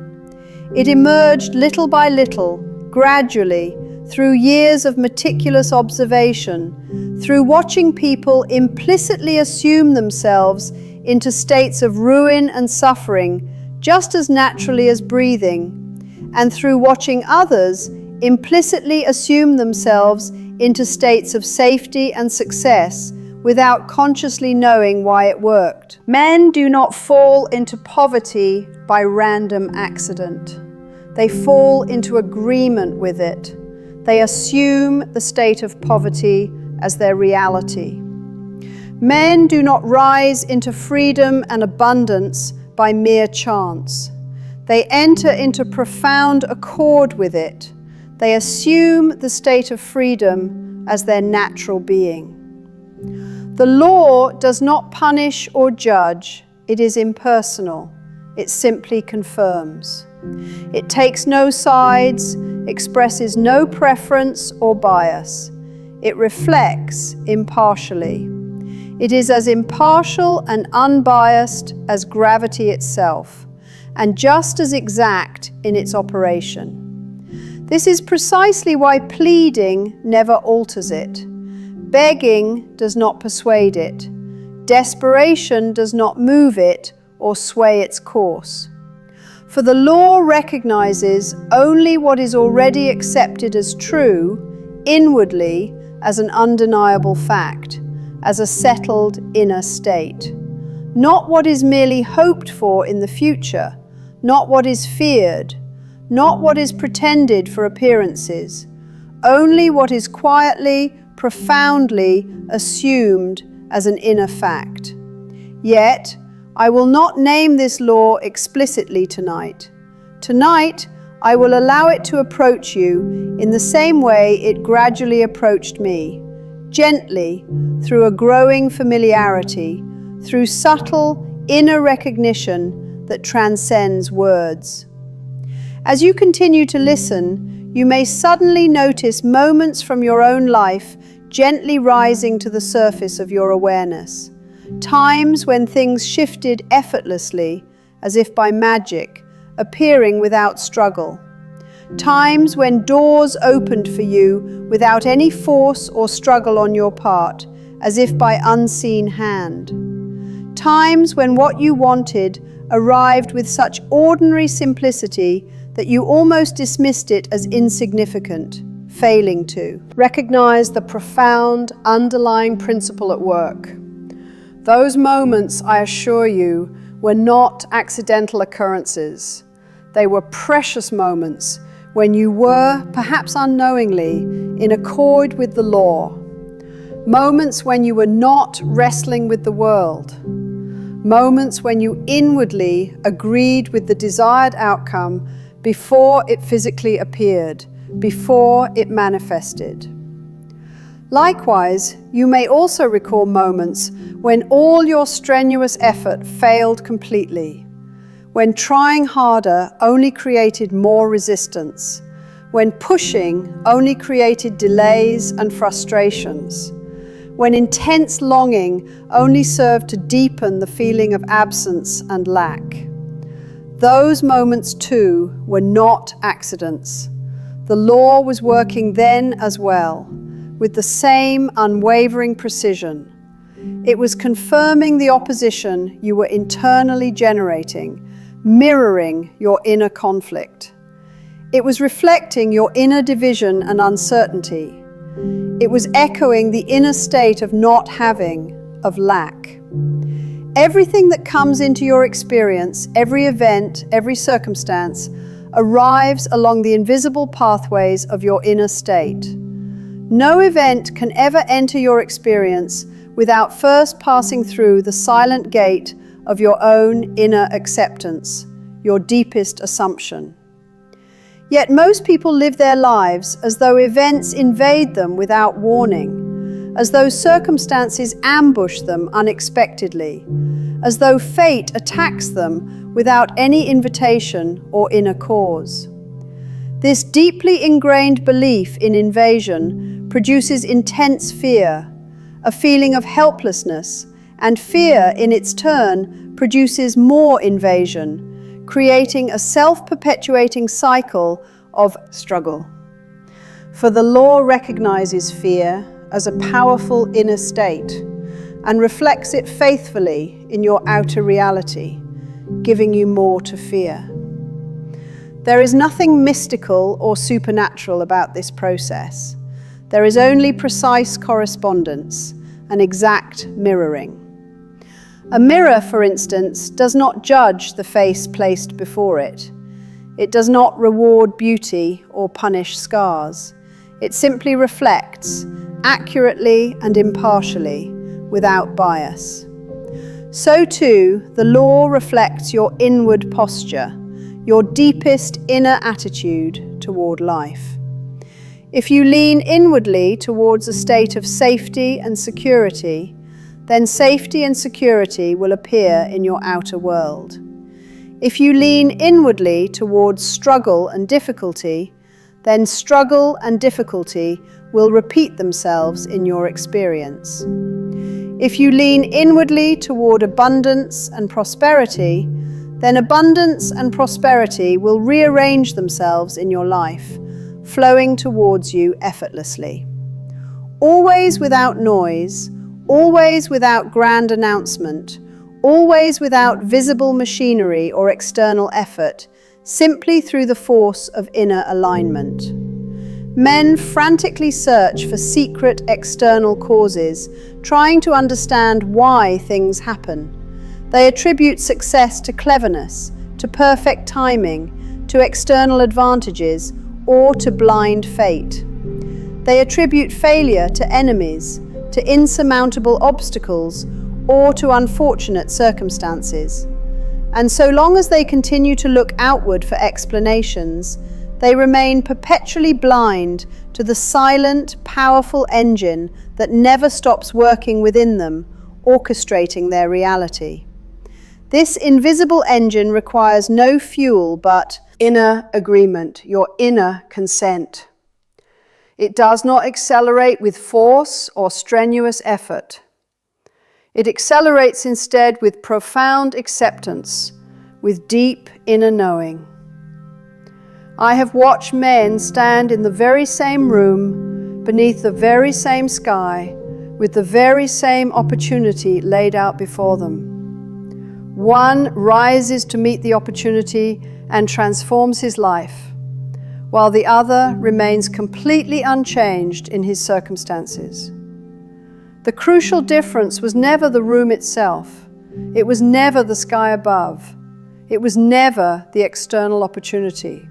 It emerged little by little, gradually, through years of meticulous observation, through watching people implicitly assume themselves into states of ruin and suffering just as naturally as breathing, and through watching others implicitly assume themselves into states of safety and success without consciously knowing why it worked. Men do not fall into poverty by random accident. They fall into agreement with it. They assume the state of poverty as their reality. Men do not rise into freedom and abundance by mere chance. They enter into profound accord with it. They assume the state of freedom as their natural being. The law does not punish or judge. It is impersonal. It simply confirms. It takes no sides, expresses no preference or bias. It reflects impartially. It is as impartial and unbiased as gravity itself, and just as exact in its operation. This is precisely why pleading never alters it. Begging does not persuade it. Desperation does not move it or sway its course. For the law recognizes only what is already accepted as true, inwardly, as an undeniable fact, as a settled inner state. Not what is merely hoped for in the future, not what is feared, not what is pretended for appearances, only what is quietly, profoundly assumed as an inner fact. Yet, I will not name this law explicitly tonight. Tonight, I will allow it to approach you in the same way it gradually approached me, gently, through a growing familiarity, through subtle inner recognition that transcends words. As you continue to listen, you may suddenly notice moments from your own life gently rising to the surface of your awareness. Times when things shifted effortlessly, as if by magic, appearing without struggle. Times when doors opened for you without any force or struggle on your part, as if by unseen hand. Times when what you wanted arrived with such ordinary simplicity that you almost dismissed it as insignificant, failing to recognize the profound underlying principle at work. Those moments, I assure you, were not accidental occurrences. They were precious moments when you were, perhaps unknowingly, in accord with the law. Moments when you were not wrestling with the world. Moments when you inwardly agreed with the desired outcome before it physically appeared, before it manifested. Likewise, you may also recall moments when all your strenuous effort failed completely, when trying harder only created more resistance, when pushing only created delays and frustrations, when intense longing only served to deepen the feeling of absence and lack. Those moments too were not accidents. The law was working then as well, with the same unwavering precision. It was confirming the opposition you were internally generating, mirroring your inner conflict. It was reflecting your inner division and uncertainty. It was echoing the inner state of not having, of lack. Everything that comes into your experience, every event, every circumstance, arrives along the invisible pathways of your inner state. No event can ever enter your experience without first passing through the silent gate of your own inner acceptance, your deepest assumption. Yet most people live their lives as though events invade them without warning, as though circumstances ambush them unexpectedly, as though fate attacks them without any invitation or inner cause. This deeply ingrained belief in invasion produces intense fear, a feeling of helplessness, and fear in its turn produces more invasion, creating a self-perpetuating cycle of struggle. For the law recognizes fear as a powerful inner state and reflects it faithfully in your outer reality, giving you more to fear. There is nothing mystical or supernatural about this process. There is only precise correspondence, an exact mirroring. A mirror, for instance, does not judge the face placed before it. It does not reward beauty or punish scars. It simply reflects, accurately and impartially, without bias. So too, the law reflects your inward posture, your deepest inner attitude toward life. If you lean inwardly towards a state of safety and security, then safety and security will appear in your outer world. If you lean inwardly towards struggle and difficulty, then struggle and difficulty will repeat themselves in your experience. If you lean inwardly toward abundance and prosperity, then abundance and prosperity will rearrange themselves in your life, flowing towards you effortlessly. Always without noise, always without grand announcement, always without visible machinery or external effort, simply through the force of inner alignment. Men frantically search for secret external causes, trying to understand why things happen. They attribute success to cleverness, to perfect timing, to external advantages, or to blind fate. They attribute failure to enemies, to insurmountable obstacles, or to unfortunate circumstances. And so long as they continue to look outward for explanations, they remain perpetually blind to the silent, powerful engine that never stops working within them, orchestrating their reality. This invisible engine requires no fuel but inner agreement, your inner consent. It does not accelerate with force or strenuous effort. It accelerates instead with profound acceptance, with deep inner knowing. I have watched men stand in the very same room, beneath the very same sky, with the very same opportunity laid out before them. One rises to meet the opportunity and transforms his life, while the other remains completely unchanged in his circumstances. The crucial difference was never the room itself. It was never the sky above. It was never the external opportunity.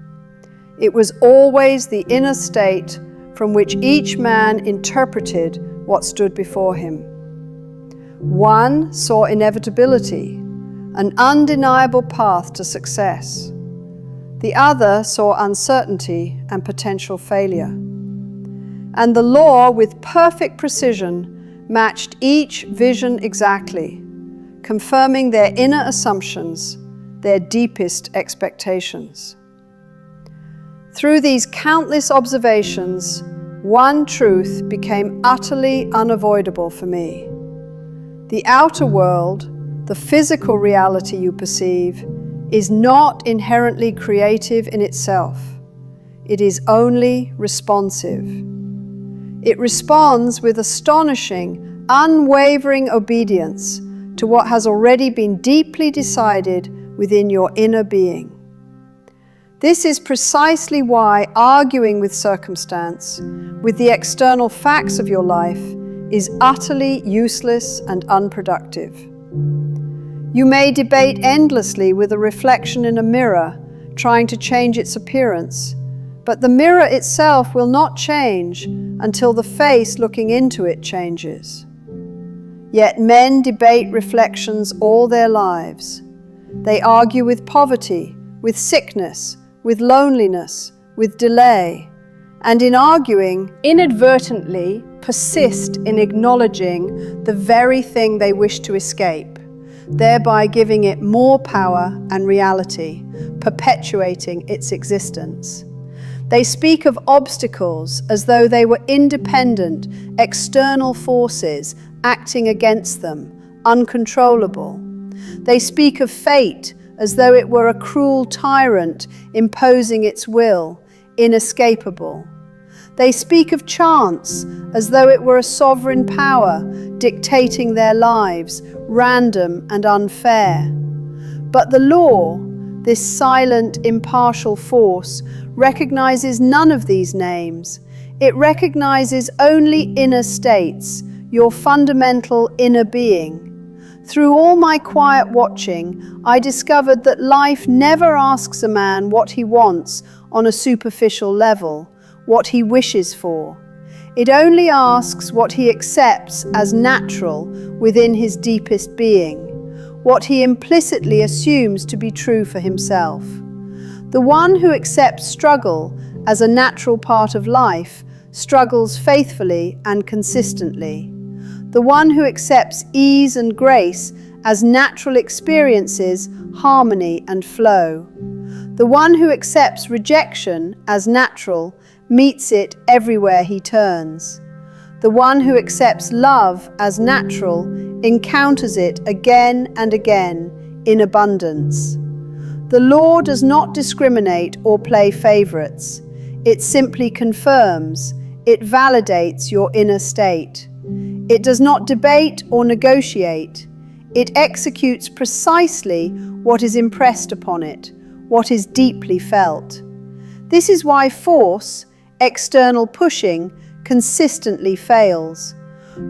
It was always the inner state from which each man interpreted what stood before him. One saw inevitability, an undeniable path to success. The other saw uncertainty and potential failure. And the law, with perfect precision, matched each vision exactly, confirming their inner assumptions, their deepest expectations. Through these countless observations, one truth became utterly unavoidable for me. The outer world, the physical reality you perceive, is not inherently creative in itself. It is only responsive. It responds with astonishing, unwavering obedience to what has already been deeply decided within your inner being. This is precisely why arguing with circumstance, with the external facts of your life, is utterly useless and unproductive. You may debate endlessly with a reflection in a mirror, trying to change its appearance, but the mirror itself will not change until the face looking into it changes. Yet men debate reflections all their lives. They argue with poverty, with sickness, with loneliness, with delay, and in arguing, inadvertently persist in acknowledging the very thing they wish to escape, thereby giving it more power and reality, perpetuating its existence. They speak of obstacles as though they were independent, external forces acting against them, uncontrollable. They speak of fate as though it were a cruel tyrant imposing its will, inescapable. They speak of chance as though it were a sovereign power dictating their lives, random and unfair. But the law, this silent, impartial force, recognizes none of these names. It recognizes only inner states, your fundamental inner being. Through all my quiet watching, I discovered that life never asks a man what he wants on a superficial level, what he wishes for. It only asks what he accepts as natural within his deepest being, what he implicitly assumes to be true for himself. The one who accepts struggle as a natural part of life struggles faithfully and consistently. The one who accepts ease and grace as natural experiences, harmony and flow. The one who accepts rejection as natural meets it everywhere he turns. The one who accepts love as natural encounters it again and again in abundance. The law does not discriminate or play favorites. It simply confirms, it validates your inner state. It does not debate or negotiate. It executes precisely what is impressed upon it, what is deeply felt. This is why force, external pushing, consistently fails.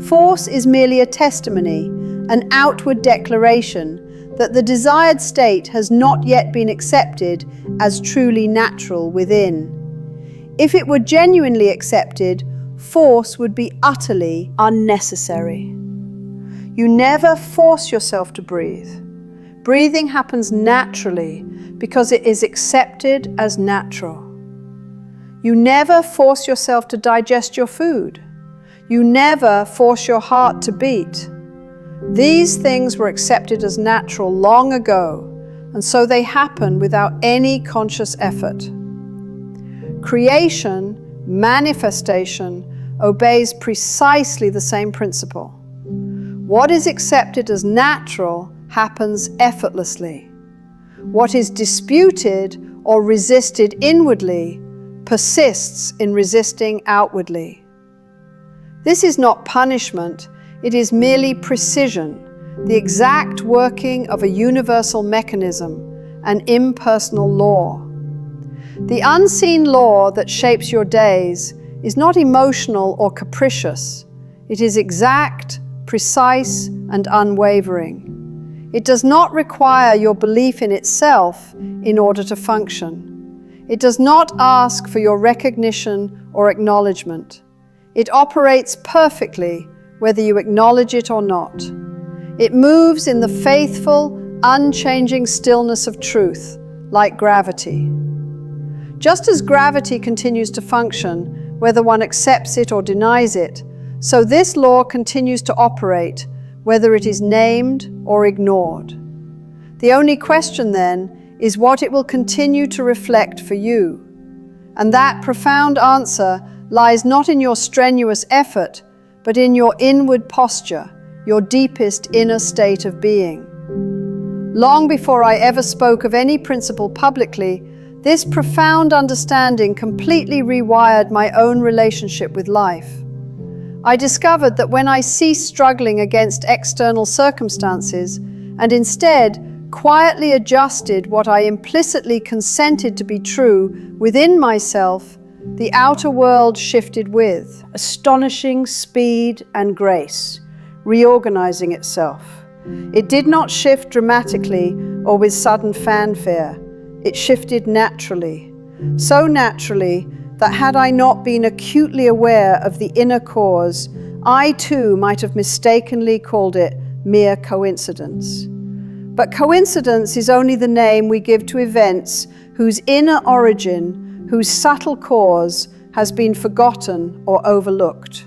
Force is merely a testimony, an outward declaration that the desired state has not yet been accepted as truly natural within. If it were genuinely accepted, force would be utterly unnecessary. You never force yourself to breathe. Breathing happens naturally because it is accepted as natural. You never force yourself to digest your food. You never force your heart to beat. These things were accepted as natural long ago, and so they happen without any conscious effort. Creation, manifestation, obeys precisely the same principle. What is accepted as natural happens effortlessly. What is disputed or resisted inwardly persists in resisting outwardly. This is not punishment, it is merely precision, the exact working of a universal mechanism, an impersonal law. The unseen law that shapes your days is not emotional or capricious. It is exact, precise, and unwavering. It does not require your belief in itself in order to function. It does not ask for your recognition or acknowledgement. It operates perfectly, whether you acknowledge it or not. It moves in the faithful, unchanging stillness of truth, like gravity. Just as gravity continues to function, whether one accepts it or denies it, so this law continues to operate, whether it is named or ignored. The only question then is what it will continue to reflect for you. And that profound answer lies not in your strenuous effort, but in your inward posture, your deepest inner state of being. Long before I ever spoke of any principle publicly, this profound understanding completely rewired my own relationship with life. I discovered that when I ceased struggling against external circumstances and instead quietly adjusted what I implicitly consented to be true within myself, the outer world shifted with astonishing speed and grace, reorganizing itself. It did not shift dramatically or with sudden fanfare. It shifted naturally, so naturally that had I not been acutely aware of the inner cause, I too might have mistakenly called it mere coincidence. But coincidence is only the name we give to events whose inner origin, whose subtle cause has been forgotten or overlooked.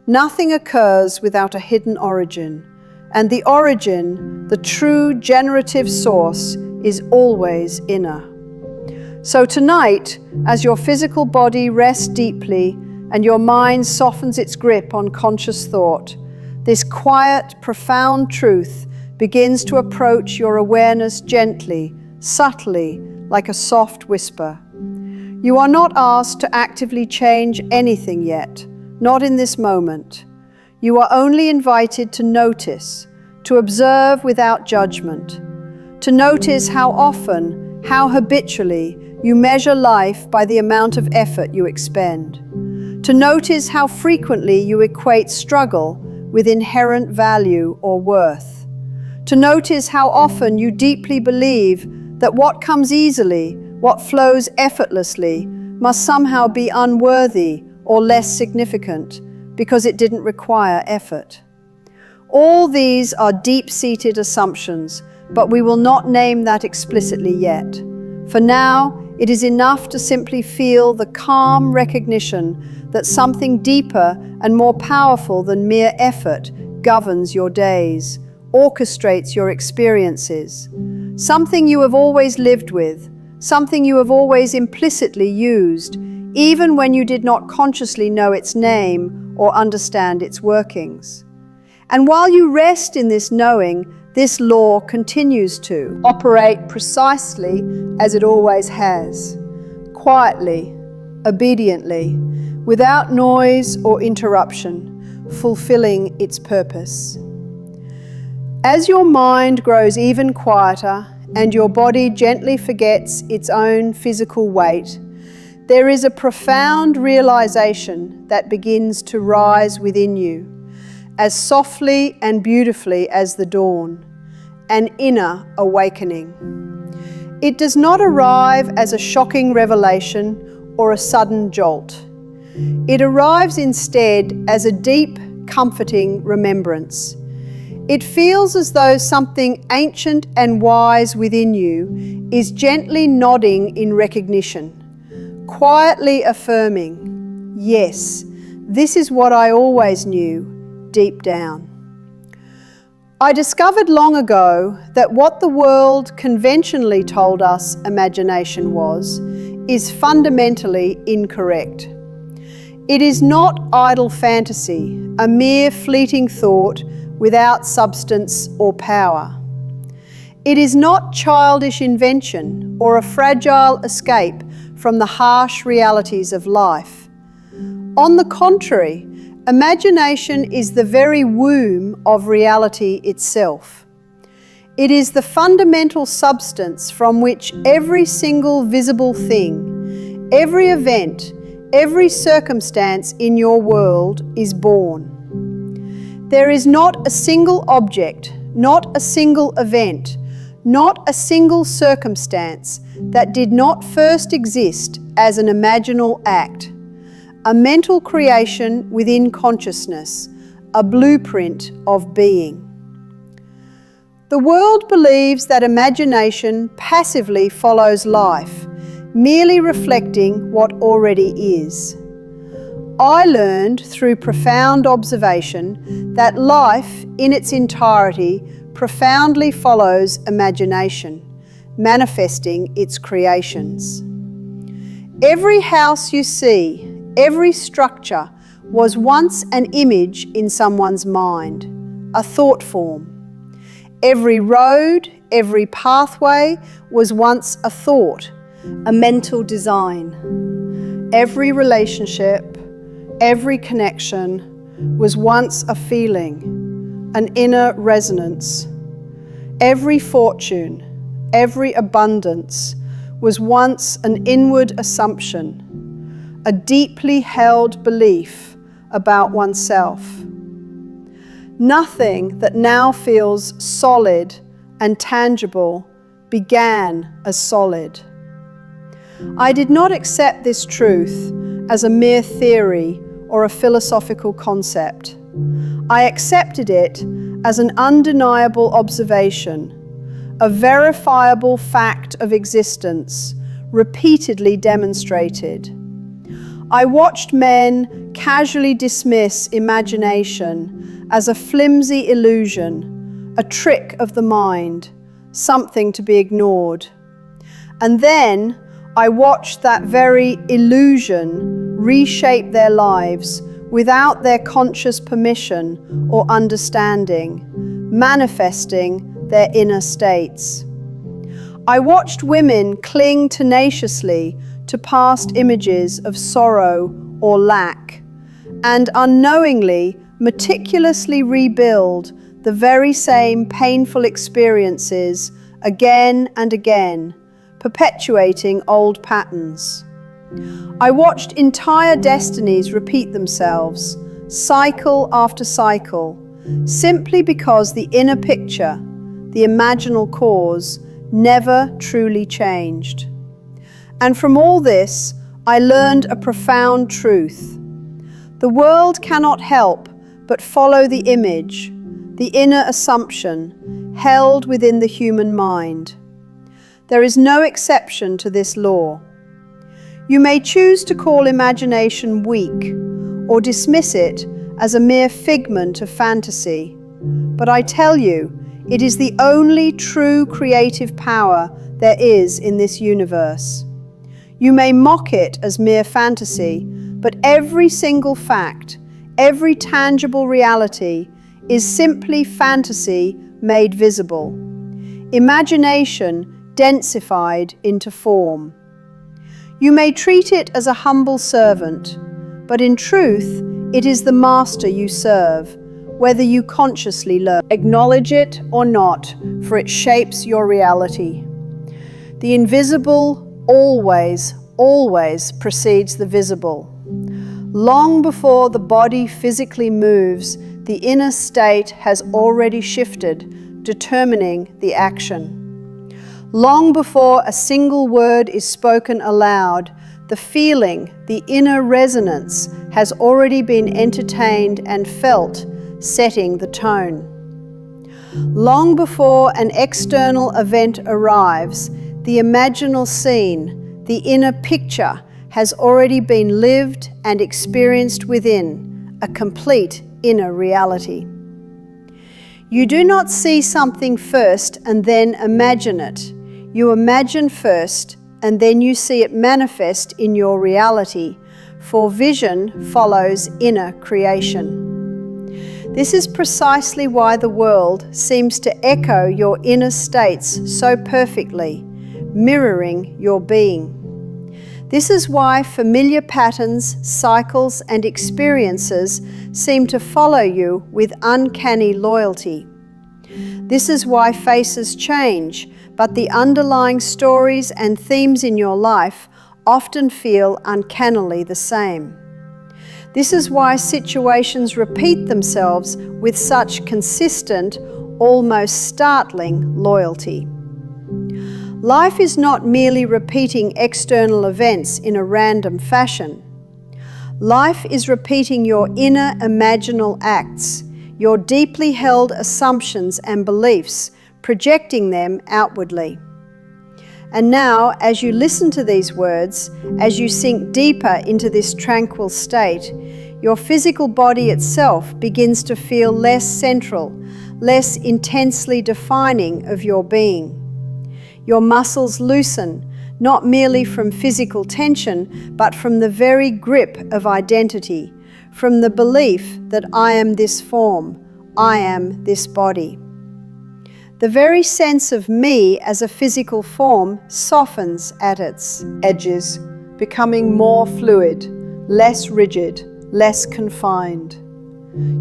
Nothing occurs without a hidden origin, and the origin, the true generative source, is always inner. So tonight, as your physical body rests deeply and your mind softens its grip on conscious thought, this quiet, profound truth begins to approach your awareness gently, subtly, like a soft whisper. You are not asked to actively change anything yet, not in this moment. You are only invited to notice, to observe without judgment, to notice how often, how habitually you measure life by the amount of effort you expend, to notice how frequently you equate struggle with inherent value or worth, to notice how often you deeply believe that what comes easily, what flows effortlessly, must somehow be unworthy or less significant because it didn't require effort. All these are deep-seated assumptions, but we will not name that explicitly yet. For now, it is enough to simply feel the calm recognition that something deeper and more powerful than mere effort governs your days, orchestrates your experiences. Something you have always lived with, something you have always implicitly used, even when you did not consciously know its name or understand its workings. And while you rest in this knowing, this law continues to operate precisely as it always has, quietly, obediently, without noise or interruption, fulfilling its purpose. As your mind grows even quieter and your body gently forgets its own physical weight, there is a profound realization that begins to rise within you, as softly and beautifully as the dawn, an inner awakening. It does not arrive as a shocking revelation or a sudden jolt. It arrives instead as a deep, comforting remembrance. It feels as though something ancient and wise within you is gently nodding in recognition, quietly affirming, yes, this is what I always knew, deep down. I discovered long ago that what the world conventionally told us imagination was is fundamentally incorrect. It is not idle fantasy, a mere fleeting thought without substance or power. It is not childish invention or a fragile escape from the harsh realities of life. On the contrary, imagination is the very womb of reality itself. It is the fundamental substance from which every single visible thing, every event, every circumstance in your world is born. There is not a single object, not a single event, not a single circumstance that did not first exist as an imaginal act, a mental creation within consciousness, a blueprint of being. The world believes that imagination passively follows life, merely reflecting what already is. I learned through profound observation that life in its entirety profoundly follows imagination, manifesting its creations. Every house you see, every structure was once an image in someone's mind, a thought form. Every road, every pathway was once a thought, a mental design. Every relationship, every connection was once a feeling, an inner resonance. Every fortune, every abundance was once an inward assumption, a deeply held belief about oneself. Nothing that now feels solid and tangible began as solid. I did not accept this truth as a mere theory or a philosophical concept. I accepted it as an undeniable observation, a verifiable fact of existence, repeatedly demonstrated. I watched men casually dismiss imagination as a flimsy illusion, a trick of the mind, something to be ignored. And then I watched that very illusion reshape their lives without their conscious permission or understanding, manifesting their inner states. I watched women cling tenaciously to past images of sorrow or lack, and unknowingly, meticulously rebuild the very same painful experiences again and again, perpetuating old patterns. I watched entire destinies repeat themselves, cycle after cycle, simply because the inner picture, the imaginal cause, never truly changed. And from all this, I learned a profound truth. The world cannot help but follow the image, the inner assumption held within the human mind. There is no exception to this law. You may choose to call imagination weak or dismiss it as a mere figment of fantasy, but I tell you, it is the only true creative power there is in this universe. You may mock it as mere fantasy, but every single fact, every tangible reality is simply fantasy made visible, imagination densified into form. You may treat it as a humble servant, but in truth, it is the master you serve, whether you consciously acknowledge it or not, for it shapes your reality. The invisible always precedes the visible. Long before the body physically moves, the inner state has already shifted, determining the action. Long before a single word is spoken aloud, the feeling, the inner resonance, has already been entertained and felt, setting the tone. Long before an external event arrives, the imaginal scene, the inner picture, has already been lived and experienced within, a complete inner reality. You do not see something first and then imagine it. You imagine first and then you see it manifest in your reality, for vision follows inner creation. This is precisely why the world seems to echo your inner states so perfectly, mirroring your being. This is why familiar patterns, cycles, and experiences seem to follow you with uncanny loyalty. This is why faces change, but the underlying stories and themes in your life often feel uncannily the same. This is why situations repeat themselves with such consistent, almost startling loyalty. Life is not merely repeating external events in a random fashion. Life is repeating your inner imaginal acts, your deeply held assumptions and beliefs, projecting them outwardly. And now, as you listen to these words, as you sink deeper into this tranquil state, your physical body itself begins to feel less central, less intensely defining of your being. Your muscles loosen, not merely from physical tension, but from the very grip of identity, from the belief that I am this form, I am this body. The very sense of me as a physical form softens at its edges, becoming more fluid, less rigid, less confined.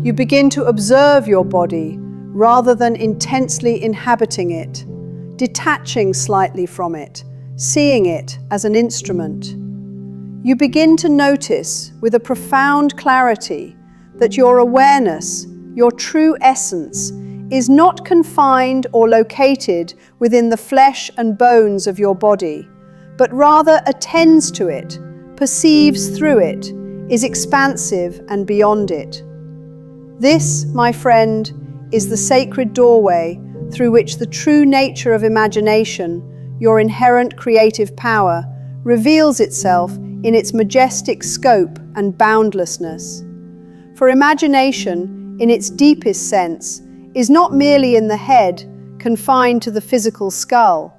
You begin to observe your body rather than intensely inhabiting it, detaching slightly from it, seeing it as an instrument. You begin to notice with a profound clarity that your awareness, your true essence, is not confined or located within the flesh and bones of your body, but rather attends to it, perceives through it, is expansive and beyond it. This, my friend, is the sacred doorway through which the true nature of imagination, your inherent creative power, reveals itself in its majestic scope and boundlessness. For imagination, in its deepest sense, is not merely in the head, confined to the physical skull.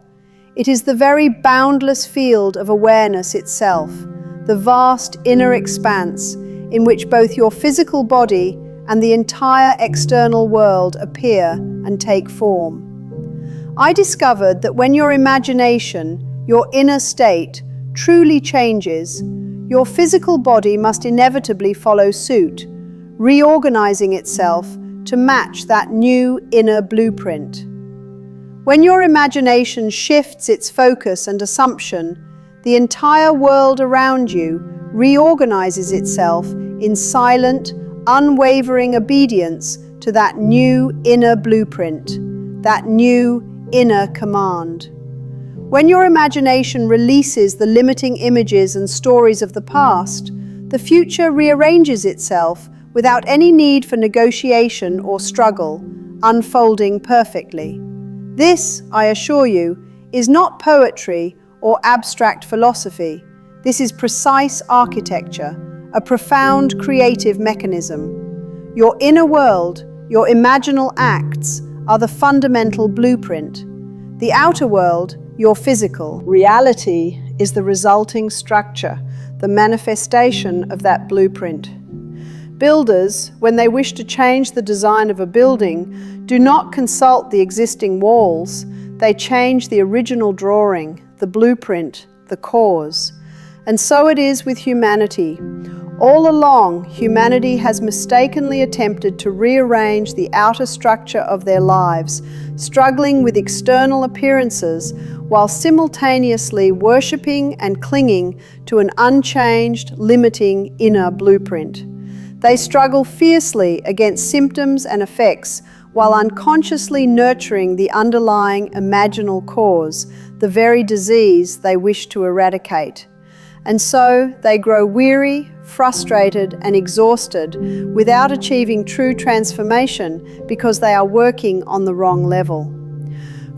It is the very boundless field of awareness itself, the vast inner expanse in which both your physical body and the entire external world appear and take form. I discovered that when your imagination, your inner state, truly changes, your physical body must inevitably follow suit, reorganizing itself to match that new inner blueprint. When your imagination shifts its focus and assumption, the entire world around you reorganizes itself in silent, unwavering obedience to that new inner blueprint, that new inner command. When your imagination releases the limiting images and stories of the past, the future rearranges itself without any need for negotiation or struggle, unfolding perfectly. This, I assure you, is not poetry or abstract philosophy. This is precise architecture, a profound creative mechanism. Your inner world, your imaginal acts, are the fundamental blueprint. The outer world, your physical reality, is the resulting structure, the manifestation of that blueprint. Builders, when they wish to change the design of a building, do not consult the existing walls. They change the original drawing, the blueprint, the cause. And so it is with humanity. All along, humanity has mistakenly attempted to rearrange the outer structure of their lives, struggling with external appearances while simultaneously worshipping and clinging to an unchanged, limiting inner blueprint. They struggle fiercely against symptoms and effects while unconsciously nurturing the underlying imaginal cause, the very disease they wish to eradicate. And so they grow weary, frustrated, and exhausted without achieving true transformation because they are working on the wrong level.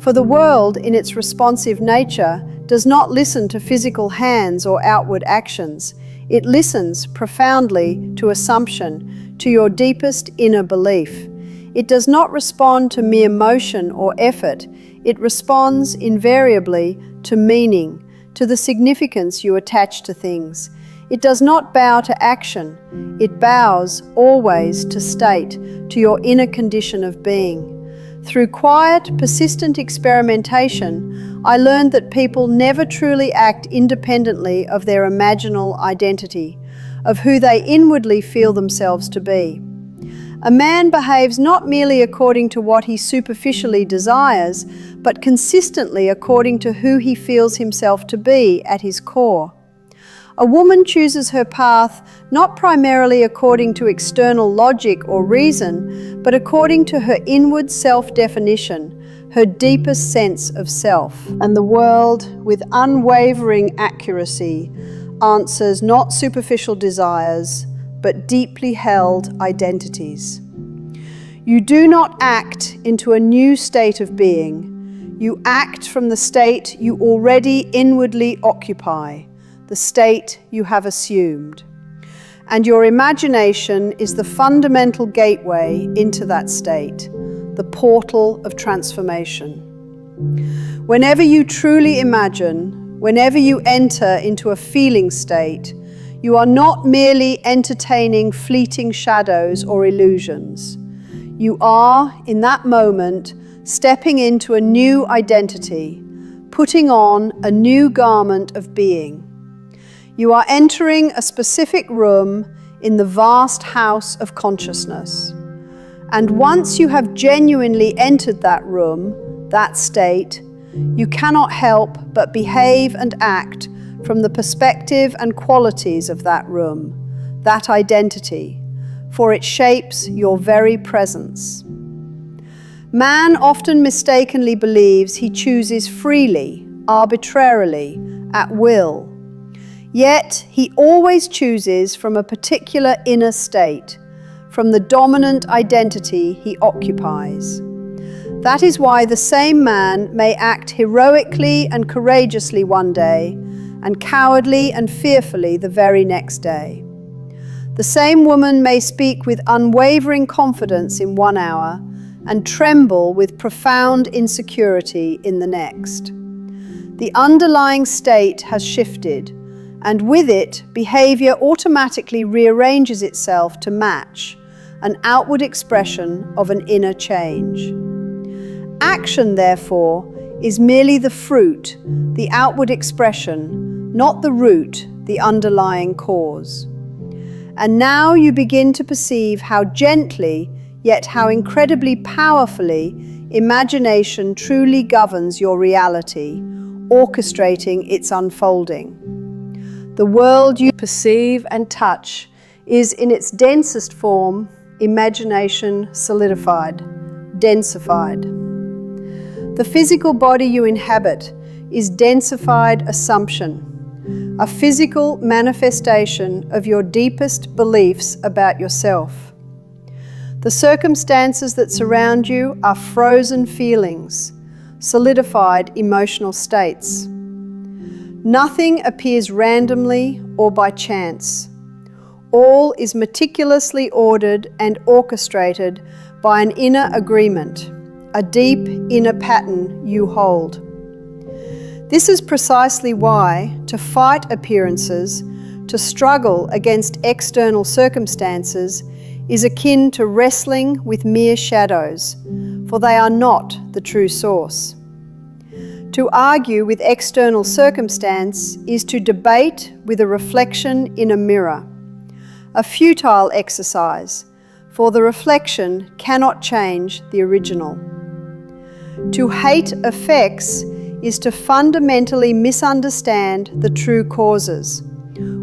For the world, in its responsive nature, does not listen to physical hands or outward actions. It listens profoundly to assumption, to your deepest inner belief. It does not respond to mere motion or effort. It responds invariably to meaning, to the significance you attach to things. It does not bow to action. It bows always to state, to your inner condition of being. Through quiet, persistent experimentation, I learned that people never truly act independently of their imaginal identity, of who they inwardly feel themselves to be. A man behaves not merely according to what he superficially desires, but consistently according to who he feels himself to be at his core. A woman chooses her path not primarily according to external logic or reason, but according to her inward self-definition, her deepest sense of self. And the world, with unwavering accuracy, answers not superficial desires, but deeply held identities. You do not act into a new state of being. You act from the state you already inwardly occupy, the state you have assumed. And your imagination is the fundamental gateway into that state, the portal of transformation. Whenever you truly imagine, whenever you enter into a feeling state, you are not merely entertaining fleeting shadows or illusions. You are, in that moment, stepping into a new identity, putting on a new garment of being. You are entering a specific room in the vast house of consciousness. And once you have genuinely entered that room, that state, you cannot help but behave and act from the perspective and qualities of that room, that identity, for it shapes your very presence. Man often mistakenly believes he chooses freely, arbitrarily, at will. Yet he always chooses from a particular inner state, from the dominant identity he occupies. That is why the same man may act heroically and courageously one day, and cowardly and fearfully the very next day. The same woman may speak with unwavering confidence in 1 hour and tremble with profound insecurity in the next. The underlying state has shifted, and with it, behavior automatically rearranges itself to match, an outward expression of an inner change. Action, therefore, is merely the fruit, the outward expression, not the root, the underlying cause. And now you begin to perceive how gently, yet how incredibly powerfully, imagination truly governs your reality, orchestrating its unfolding. The world you perceive and touch is, in its densest form, imagination solidified, densified. The physical body you inhabit is densified assumption, a physical manifestation of your deepest beliefs about yourself. The circumstances that surround you are frozen feelings, solidified emotional states. Nothing appears randomly or by chance. All is meticulously ordered and orchestrated by an inner agreement, a deep inner pattern you hold. This is precisely why, to fight appearances, to struggle against external circumstances is akin to wrestling with mere shadows, for they are not the true source. To argue with external circumstance is to debate with a reflection in a mirror, a futile exercise, for the reflection cannot change the original. To hate effects is to fundamentally misunderstand the true causes,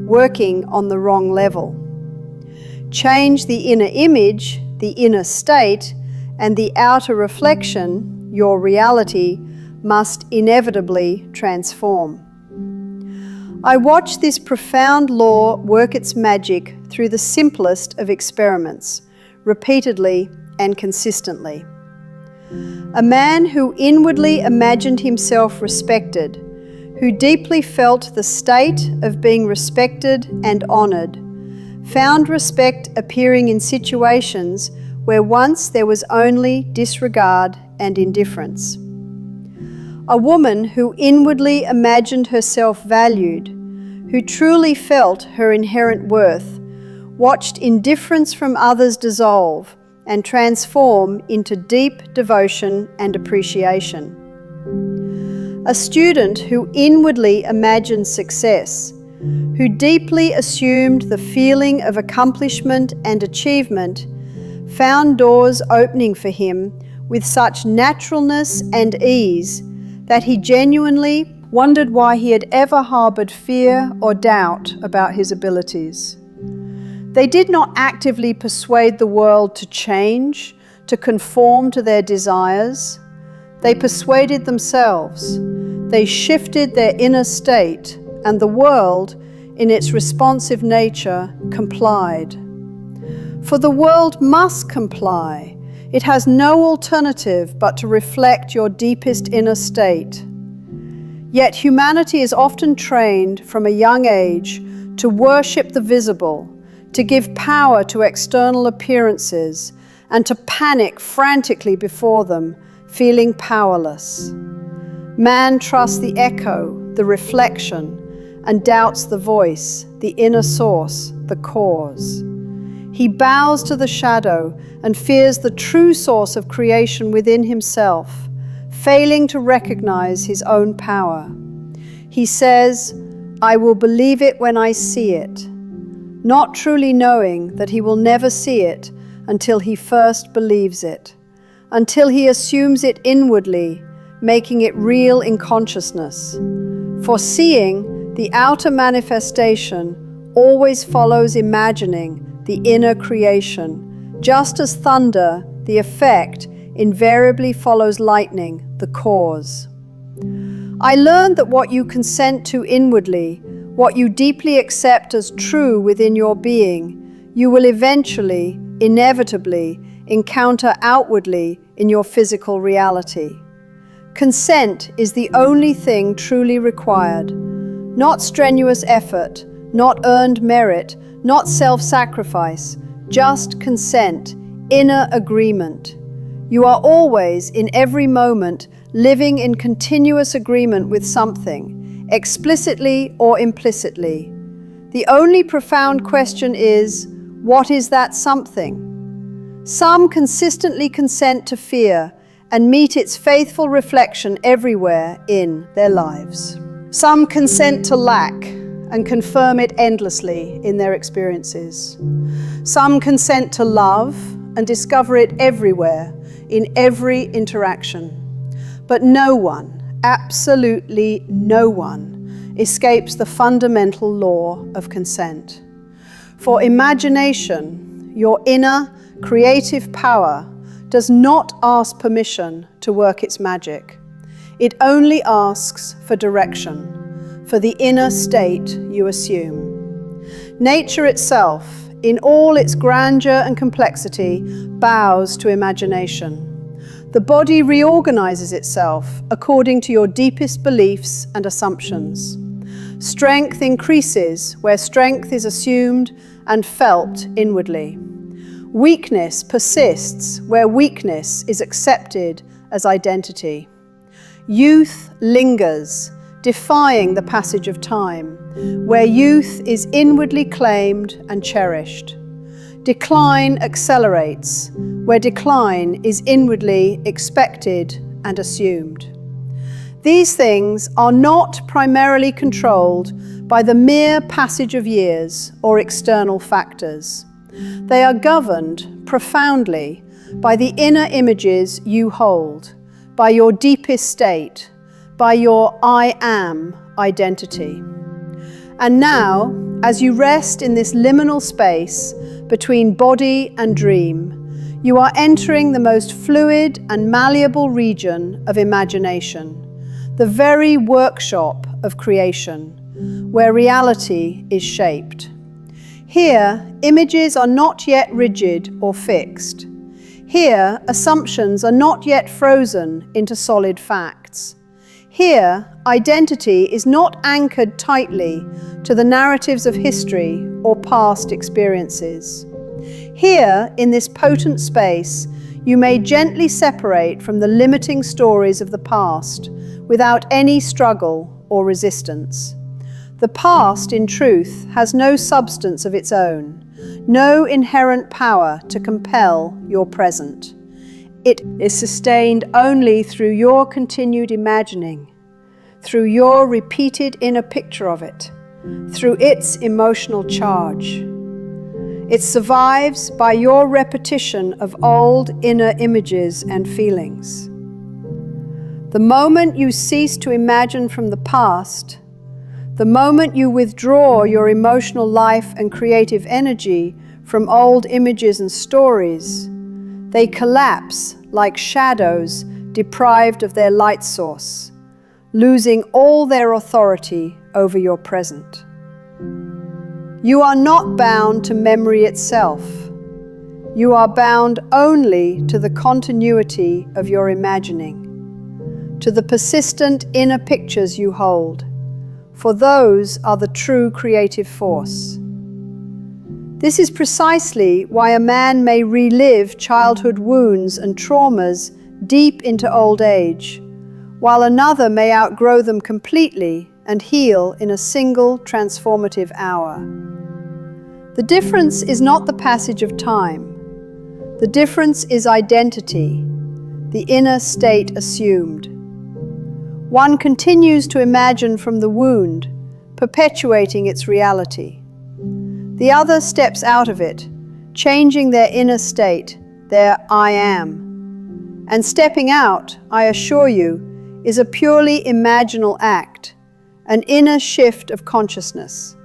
working on the wrong level. Change the inner image, the inner state, and the outer reflection, your reality, must inevitably transform. I watch this profound law work its magic through the simplest of experiments, repeatedly and consistently. A man who inwardly imagined himself respected, who deeply felt the state of being respected and honored, found respect appearing in situations where once there was only disregard and indifference. A woman who inwardly imagined herself valued, who truly felt her inherent worth, watched indifference from others dissolve and transform into deep devotion and appreciation. A student who inwardly imagined success, who deeply assumed the feeling of accomplishment and achievement, found doors opening for him with such naturalness and ease that he genuinely wondered why he had ever harbored fear or doubt about his abilities. They did not actively persuade the world to change, to conform to their desires. They persuaded themselves. They shifted their inner state, and the world, in its responsive nature, complied. For the world must comply. It has no alternative but to reflect your deepest inner state. Yet humanity is often trained from a young age to worship the visible, to give power to external appearances, and to panic frantically before them, feeling powerless. Man trusts the echo, the reflection, and doubts the voice, the inner source, the cause. He bows to the shadow and fears the true source of creation within himself, failing to recognize his own power. He says, "I will believe it when I see it," not truly knowing that he will never see it until he first believes it, until he assumes it inwardly, making it real in consciousness. For seeing, the outer manifestation always follows imagining, the inner creation. Just as thunder, the effect, invariably follows lightning, the cause. I learned that what you consent to inwardly, what you deeply accept as true within your being, you will eventually, inevitably, encounter outwardly in your physical reality. Consent is the only thing truly required. Not strenuous effort, not earned merit, not self-sacrifice, just consent, inner agreement. You are always, in every moment, living in continuous agreement with something, explicitly or implicitly. The only profound question is, what is that something? Some consistently consent to fear and meet its faithful reflection everywhere in their lives. Some consent to lack and confirm it endlessly in their experiences. Some consent to love and discover it everywhere, in every interaction. But no one, absolutely no one, escapes the fundamental law of consent. For imagination, your inner creative power, does not ask permission to work its magic. It only asks for direction, for the inner state you assume. Nature itself, in all its grandeur and complexity, bows to imagination. The body reorganizes itself according to your deepest beliefs and assumptions. Strength increases where strength is assumed and felt inwardly. Weakness persists where weakness is accepted as identity. Youth lingers, defying the passage of time, where youth is inwardly claimed and cherished. Decline accelerates, where decline is inwardly expected and assumed. These things are not primarily controlled by the mere passage of years or external factors. They are governed profoundly by the inner images you hold, by your deepest state, by your I am identity. And now, as you rest in this liminal space between body and dream, you are entering the most fluid and malleable region of imagination, the very workshop of creation, where reality is shaped. Here, images are not yet rigid or fixed. Here, assumptions are not yet frozen into solid facts. Here, identity is not anchored tightly to the narratives of history or past experiences. Here, in this potent space, you may gently separate from the limiting stories of the past without any struggle or resistance. The past, in truth, has no substance of its own, no inherent power to compel your present. It is sustained only through your continued imagining, through your repeated inner picture of it, through its emotional charge. It survives by your repetition of old inner images and feelings. The moment you cease to imagine from the past, the moment you withdraw your emotional life and creative energy from old images and stories, they collapse like shadows deprived of their light source, losing all their authority over your present. You are not bound to memory itself. You are bound only to the continuity of your imagining, to the persistent inner pictures you hold, for those are the true creative force. This is precisely why a man may relive childhood wounds and traumas deep into old age, while another may outgrow them completely and heal in a single transformative hour. The difference is not the passage of time. The difference is identity, the inner state assumed. One continues to imagine from the wound, perpetuating its reality. The other steps out of it, changing their inner state, their I am. And stepping out, I assure you, is a purely imaginal act, an inner shift of consciousness.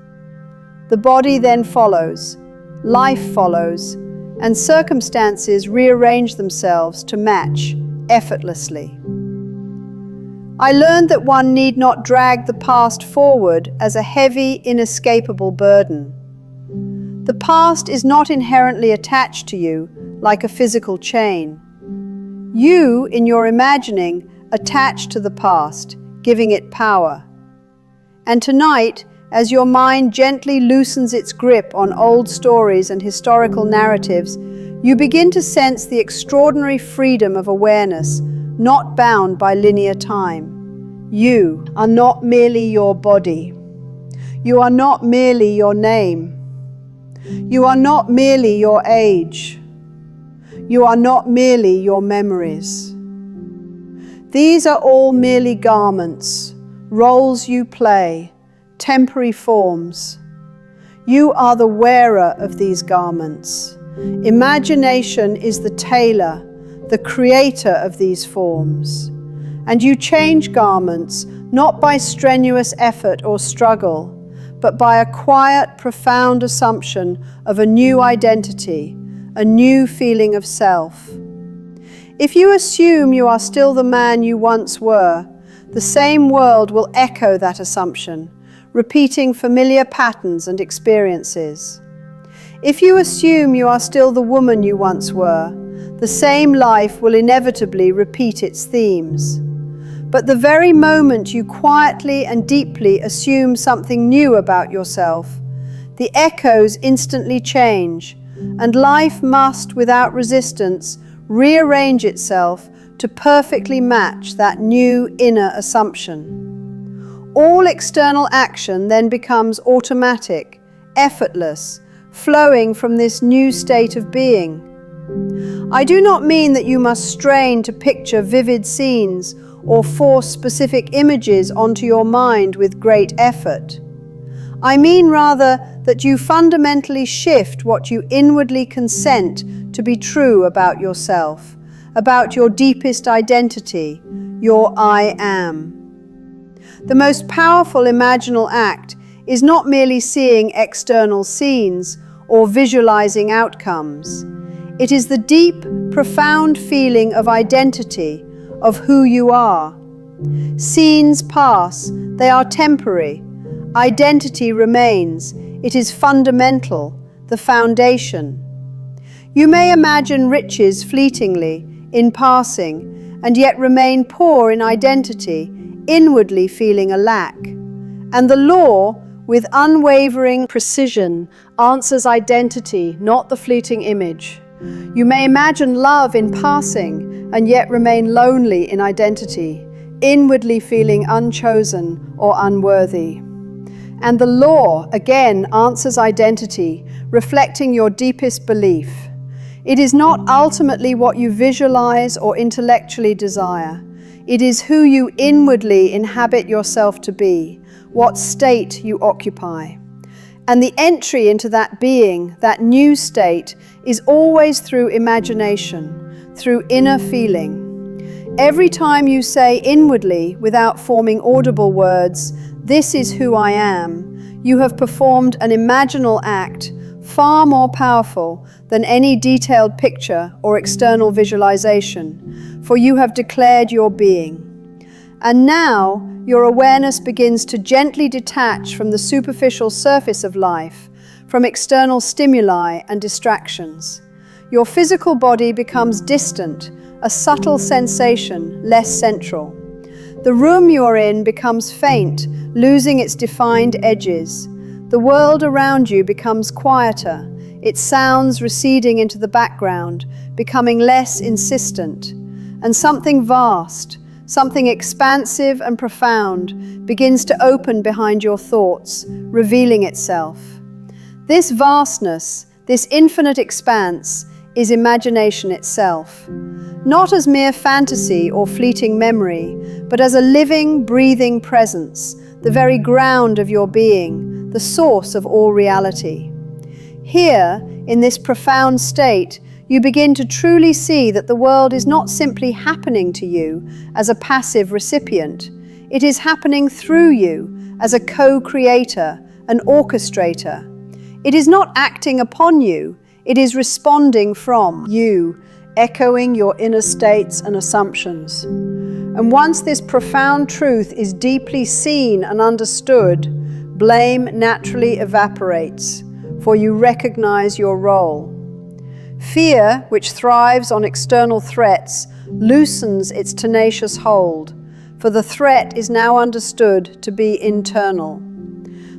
The body then follows, life follows, and circumstances rearrange themselves to match effortlessly. I learned that one need not drag the past forward as a heavy, inescapable burden. The past is not inherently attached to you like a physical chain. You, in your imagining, attach to the past, giving it power. And tonight, as your mind gently loosens its grip on old stories and historical narratives, you begin to sense the extraordinary freedom of awareness, not bound by linear time. You are not merely your body. You are not merely your name. You are not merely your age. You are not merely your memories. These are all merely garments, roles you play, temporary forms. You are the wearer of these garments. Imagination is the tailor, the creator of these forms. And you change garments not by strenuous effort or struggle, but by a quiet, profound assumption of a new identity, a new feeling of self. If you assume you are still the man you once were, the same world will echo that assumption, repeating familiar patterns and experiences. If you assume you are still the woman you once were, the same life will inevitably repeat its themes. But the very moment you quietly and deeply assume something new about yourself, the echoes instantly change, and life must, without resistance, rearrange itself to perfectly match that new inner assumption. All external action then becomes automatic, effortless, flowing from this new state of being. I do not mean that you must strain to picture vivid scenes or force specific images onto your mind with great effort. I mean rather that you fundamentally shift what you inwardly consent to be true about yourself, about your deepest identity, your I am. The most powerful imaginal act is not merely seeing external scenes or visualizing outcomes. It is the deep, profound feeling of identity, of who you are. Scenes pass, they are temporary. Identity remains. It is fundamental, the foundation. You may imagine riches fleetingly, in passing, and yet remain poor in identity, inwardly feeling a lack. And the law, with unwavering precision, answers identity, not the fleeting image. You may imagine love in passing, and yet remain lonely in identity, inwardly feeling unchosen or unworthy. And the law, again, answers identity, reflecting your deepest belief. It is not ultimately what you visualize or intellectually desire. It is who you inwardly inhabit yourself to be, what state you occupy. And the entry into that being, that new state, is always through imagination, through inner feeling. Every time you say inwardly, without forming audible words, "This is who I am," you have performed an imaginal act far more powerful than any detailed picture or external visualization, for you have declared your being. And now, your awareness begins to gently detach from the superficial surface of life, from external stimuli and distractions. Your physical body becomes distant, a subtle sensation, less central. The room you're in becomes faint, losing its defined edges. The world around you becomes quieter, its sounds receding into the background, becoming less insistent. And something vast, something expansive and profound begins to open behind your thoughts, revealing itself. This vastness, this infinite expanse, is imagination itself. Not as mere fantasy or fleeting memory, but as a living, breathing presence, the very ground of your being, the source of all reality. Here, in this profound state, you begin to truly see that the world is not simply happening to you as a passive recipient. It is happening through you as a co-creator, an orchestrator. It is not acting upon you, it is responding from you, echoing your inner states and assumptions. And once this profound truth is deeply seen and understood, blame naturally evaporates, for you recognize your role. Fear, which thrives on external threats, loosens its tenacious hold, for the threat is now understood to be internal.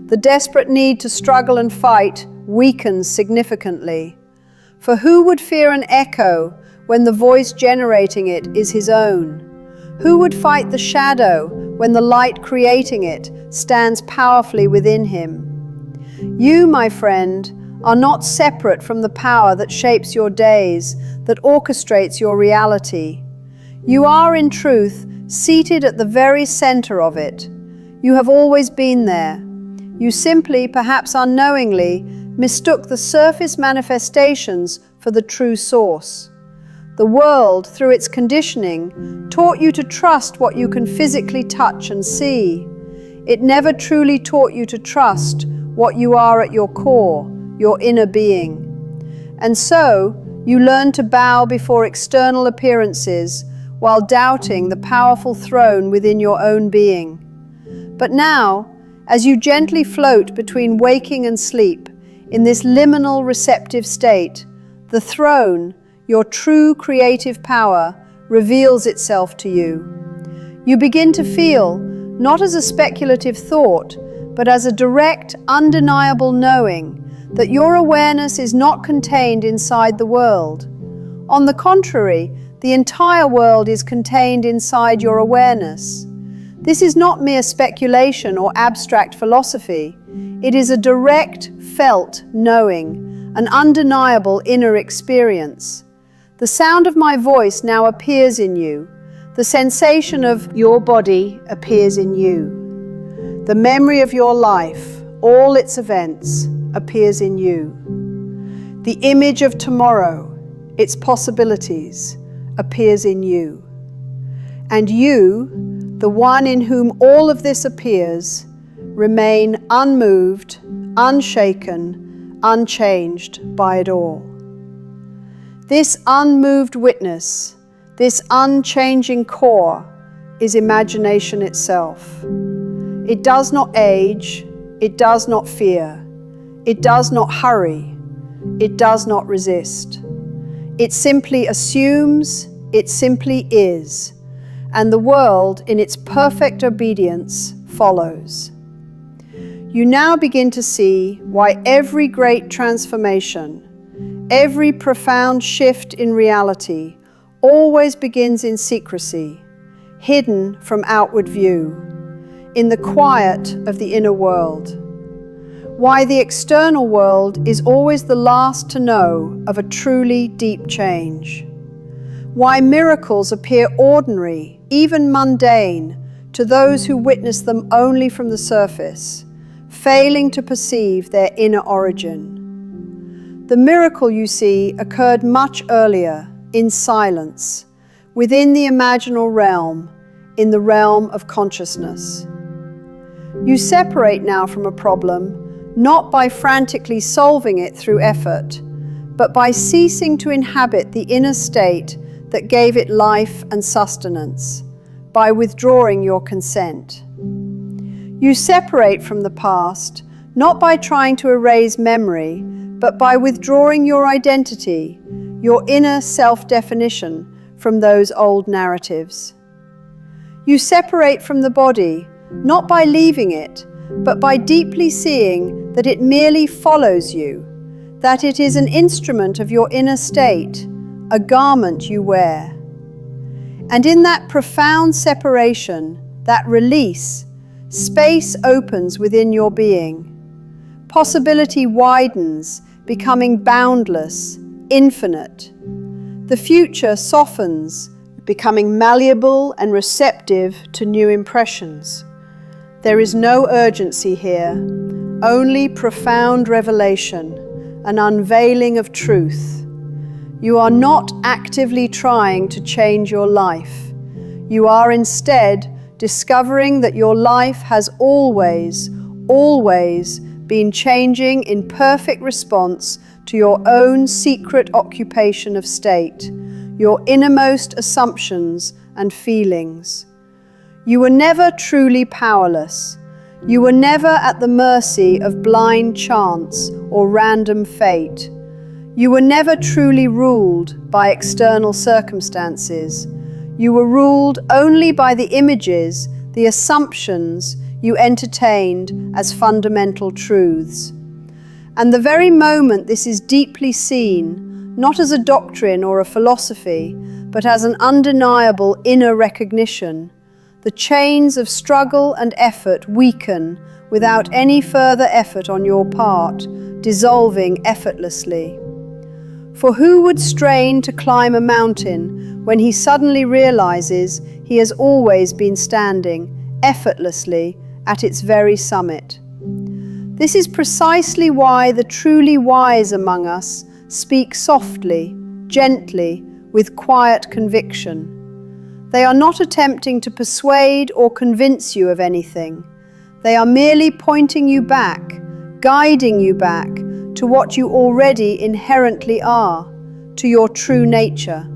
The desperate need to struggle and fight weakens significantly. For who would fear an echo when the voice generating it is his own? Who would fight the shadow when the light creating it stands powerfully within him? You, my friend, are not separate from the power that shapes your days, that orchestrates your reality. You are, in truth, seated at the very center of it. You have always been there. You simply, perhaps unknowingly, mistook the surface manifestations for the true source. The world, through its conditioning, taught you to trust what you can physically touch and see. It never truly taught you to trust what you are at your core, your inner being. And so, you learn to bow before external appearances while doubting the powerful throne within your own being. But now, as you gently float between waking and sleep, in this liminal receptive state, the throne, your true creative power, reveals itself to you. You begin to feel, not as a speculative thought, but as a direct, undeniable knowing that your awareness is not contained inside the world. On the contrary, the entire world is contained inside your awareness. This is not mere speculation or abstract philosophy. It is a direct, felt knowing, an undeniable inner experience. The sound of my voice now appears in you. The sensation of your body appears in you. The memory of your life, all its events, appears in you. The image of tomorrow, its possibilities, appears in you. And you, the one in whom all of this appears, remain unmoved, unshaken, unchanged by it all. This unmoved witness, this unchanging core, is imagination itself. It does not age, it does not fear, it does not hurry, it does not resist. It simply assumes, it simply is, and the world, in its perfect obedience, follows. You now begin to see why every great transformation, every profound shift in reality, always begins in secrecy, hidden from outward view, in the quiet of the inner world. Why the external world is always the last to know of a truly deep change. Why miracles appear ordinary, even mundane, to those who witness them only from the surface, failing to perceive their inner origin. The miracle, you see, occurred much earlier, in silence, within the imaginal realm, in the realm of consciousness. You separate now from a problem, not by frantically solving it through effort, but by ceasing to inhabit the inner state that gave it life and sustenance, by withdrawing your consent. You separate from the past, not by trying to erase memory, but by withdrawing your identity, your inner self-definition from those old narratives. You separate from the body, not by leaving it, but by deeply seeing that it merely follows you, that it is an instrument of your inner state, a garment you wear. And in that profound separation, that release, space opens within your being. Possibility widens, becoming boundless, infinite. The future softens, becoming malleable and receptive to new impressions. There is no urgency here, only profound revelation, an unveiling of truth. You are not actively trying to change your life. You are instead discovering that your life has always been changing in perfect response to your own secret occupation of state, your innermost assumptions and feelings. You were never truly powerless. You were never at the mercy of blind chance or random fate. You were never truly ruled by external circumstances. You were ruled only by the images, the assumptions you entertained as fundamental truths. And the very moment this is deeply seen, not as a doctrine or a philosophy, but as an undeniable inner recognition, the chains of struggle and effort weaken without any further effort on your part, dissolving effortlessly. For who would strain to climb a mountain when he suddenly realizes he has always been standing effortlessly at its very summit? This is precisely why the truly wise among us speak softly, gently, with quiet conviction. They are not attempting to persuade or convince you of anything. They are merely pointing you back, guiding you back to what you already inherently are, to your true nature.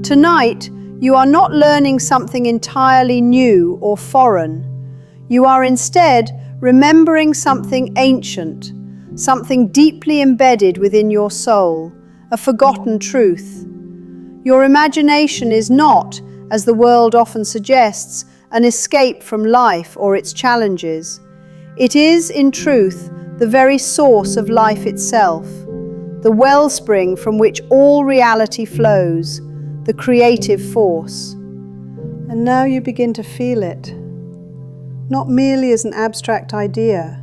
Tonight, you are not learning something entirely new or foreign. You are instead remembering something ancient, something deeply embedded within your soul, a forgotten truth. Your imagination is not, as the world often suggests, an escape from life or its challenges. It is, in truth, the very source of life itself, the wellspring from which all reality flows, the creative force. And now you begin to feel it, not merely as an abstract idea,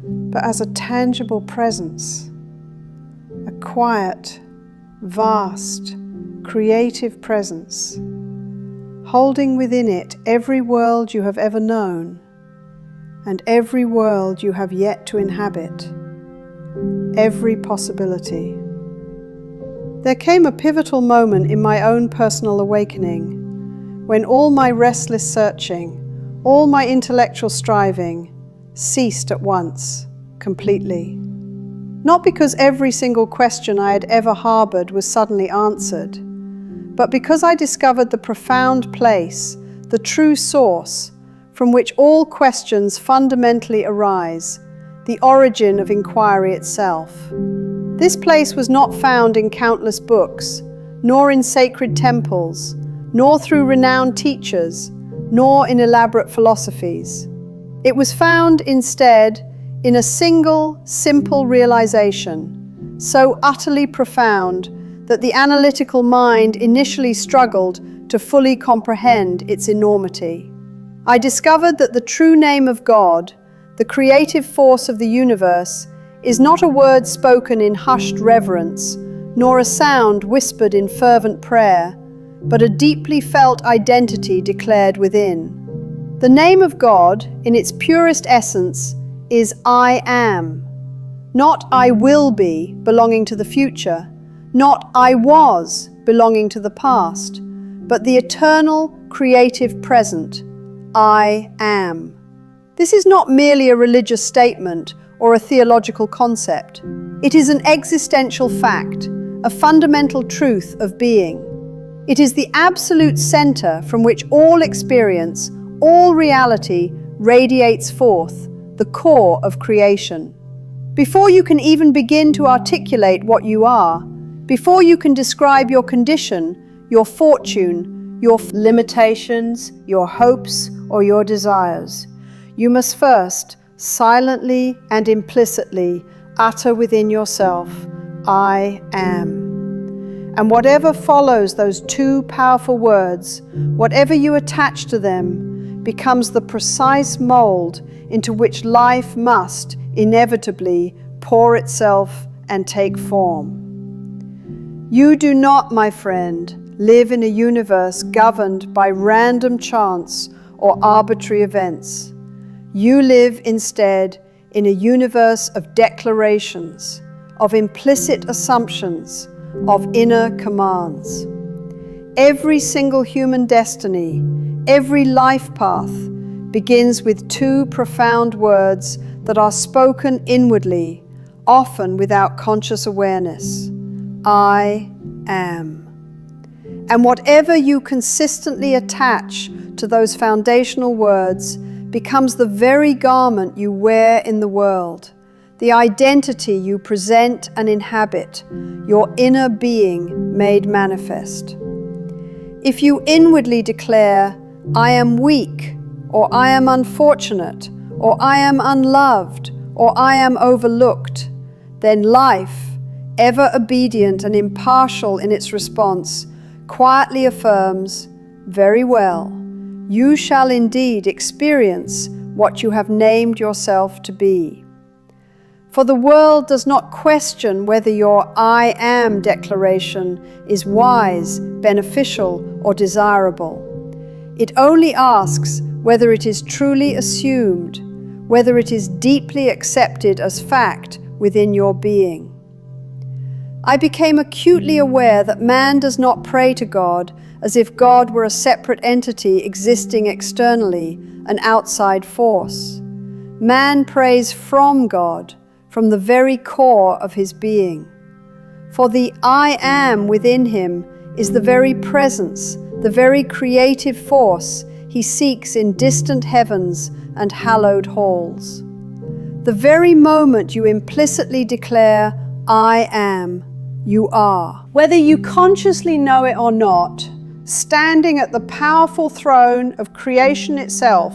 but as a tangible presence, a quiet, vast, creative presence, holding within it every world you have ever known and every world you have yet to inhabit, every possibility. There came a pivotal moment in my own personal awakening when all my restless searching, all my intellectual striving ceased at once, completely. Not because every single question I had ever harbored was suddenly answered, but because I discovered the profound place, the true source, from which all questions fundamentally arise, the origin of inquiry itself. This place was not found in countless books, nor in sacred temples, nor through renowned teachers, nor in elaborate philosophies. It was found instead in a single, simple realization, so utterly profound that the analytical mind initially struggled to fully comprehend its enormity. I discovered that the true name of God, the creative force of the universe, is not a word spoken in hushed reverence, nor a sound whispered in fervent prayer, but a deeply felt identity declared within. The name of God, in its purest essence, is I am. Not I will be, belonging to the future, not I was, belonging to the past, but the eternal, creative present, I am. This is not merely a religious statement or a theological concept. It is an existential fact, a fundamental truth of being. It is the absolute center from which all experience, all reality radiates forth, the core of creation. Before you can even begin to articulate what you are, before you can describe your condition, your fortune, your limitations, your hopes, or your desires, you must first, silently and implicitly, utter within yourself, I am. And whatever follows those two powerful words, whatever you attach to them, becomes the precise mold into which life must inevitably pour itself and take form. You do not, my friend, live in a universe governed by random chance or arbitrary events. You live instead in a universe of declarations, of implicit assumptions, of inner commands. Every single human destiny, every life path begins with two profound words that are spoken inwardly, often without conscious awareness. I am. And whatever you consistently attach to those foundational words becomes the very garment you wear in the world, the identity you present and inhabit, your inner being made manifest. If you inwardly declare, I am weak, or I am unfortunate, or I am unloved, or I am overlooked, then life, ever obedient and impartial in its response, quietly affirms, very well, you shall indeed experience what you have named yourself to be. For the world does not question whether your I am declaration is wise, beneficial, or desirable. It only asks whether it is truly assumed, whether it is deeply accepted as fact within your being. I became acutely aware that man does not pray to God as if God were a separate entity existing externally, an outside force. Man prays from God, from the very core of his being. For the I am within him is the very presence, the very creative force he seeks in distant heavens and hallowed halls. The very moment you implicitly declare, I am, you are. Whether you consciously know it or not, standing at the powerful throne of creation itself,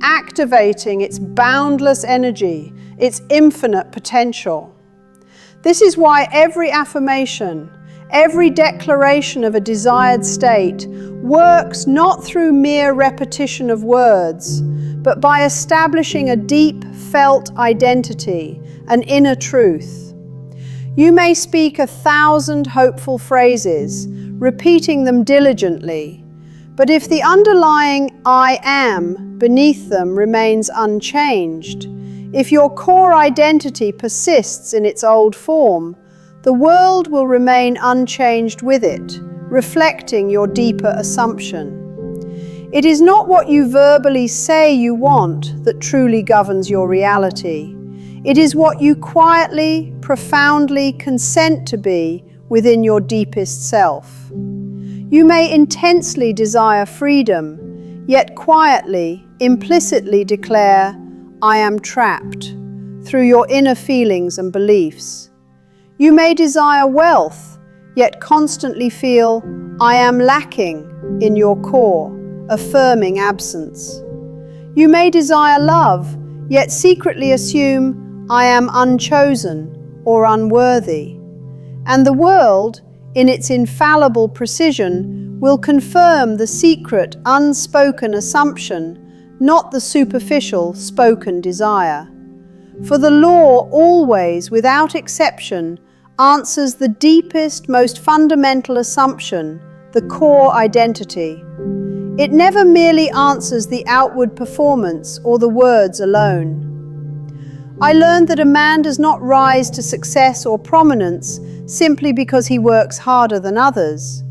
activating its boundless energy, its infinite potential. This is why every affirmation, Every declaration of a desired state works not through mere repetition of words, but by establishing a deep felt identity, an inner truth. You may speak 1,000 hopeful phrases, repeating them diligently, but if the underlying I am beneath them remains unchanged, if your core identity persists in its old form, the world will remain unchanged with it, reflecting your deeper assumption. It is not what you verbally say you want that truly governs your reality. It is what you quietly, profoundly consent to be within your deepest self. You may intensely desire freedom, yet quietly, implicitly declare, I am trapped, through your inner feelings and beliefs. You may desire wealth, yet constantly feel, I am lacking in your core, affirming absence. You may desire love, yet secretly assume, I am unchosen or unworthy. And the world, in its infallible precision, will confirm the secret, unspoken assumption, not the superficial, spoken desire. For the law always, without exception, answers the deepest, most fundamental assumption, the core identity. It never merely answers the outward performance or the words alone. I learned that a man does not rise to success or prominence simply because he works harder than others.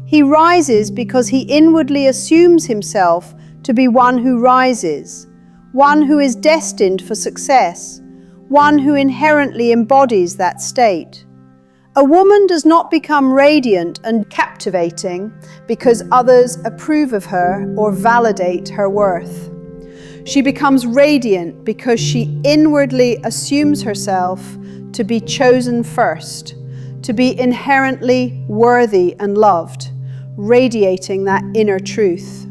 He rises because he inwardly assumes himself to be one who rises, one who is destined for success, one who inherently embodies that state. A woman does not become radiant and captivating because others approve of her or validate her worth. She becomes radiant because she inwardly assumes herself to be chosen first, to be inherently worthy and loved, radiating that inner truth.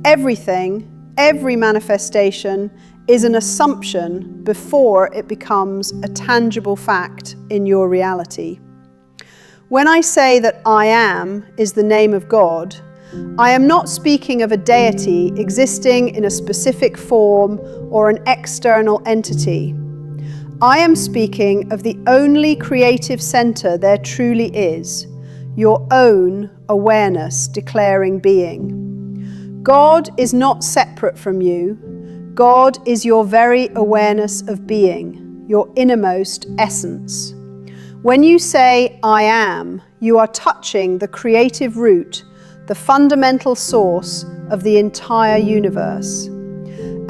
Everything, every manifestation, is an assumption before it becomes a tangible fact in your reality. When I say that I am is the name of God, I am not speaking of a deity existing in a specific form or an external entity. I am speaking of the only creative center there truly is, your own awareness declaring being. God is not separate from you. God is your very awareness of being, your innermost essence. When you say, I am, you are touching the creative root, the fundamental source of the entire universe.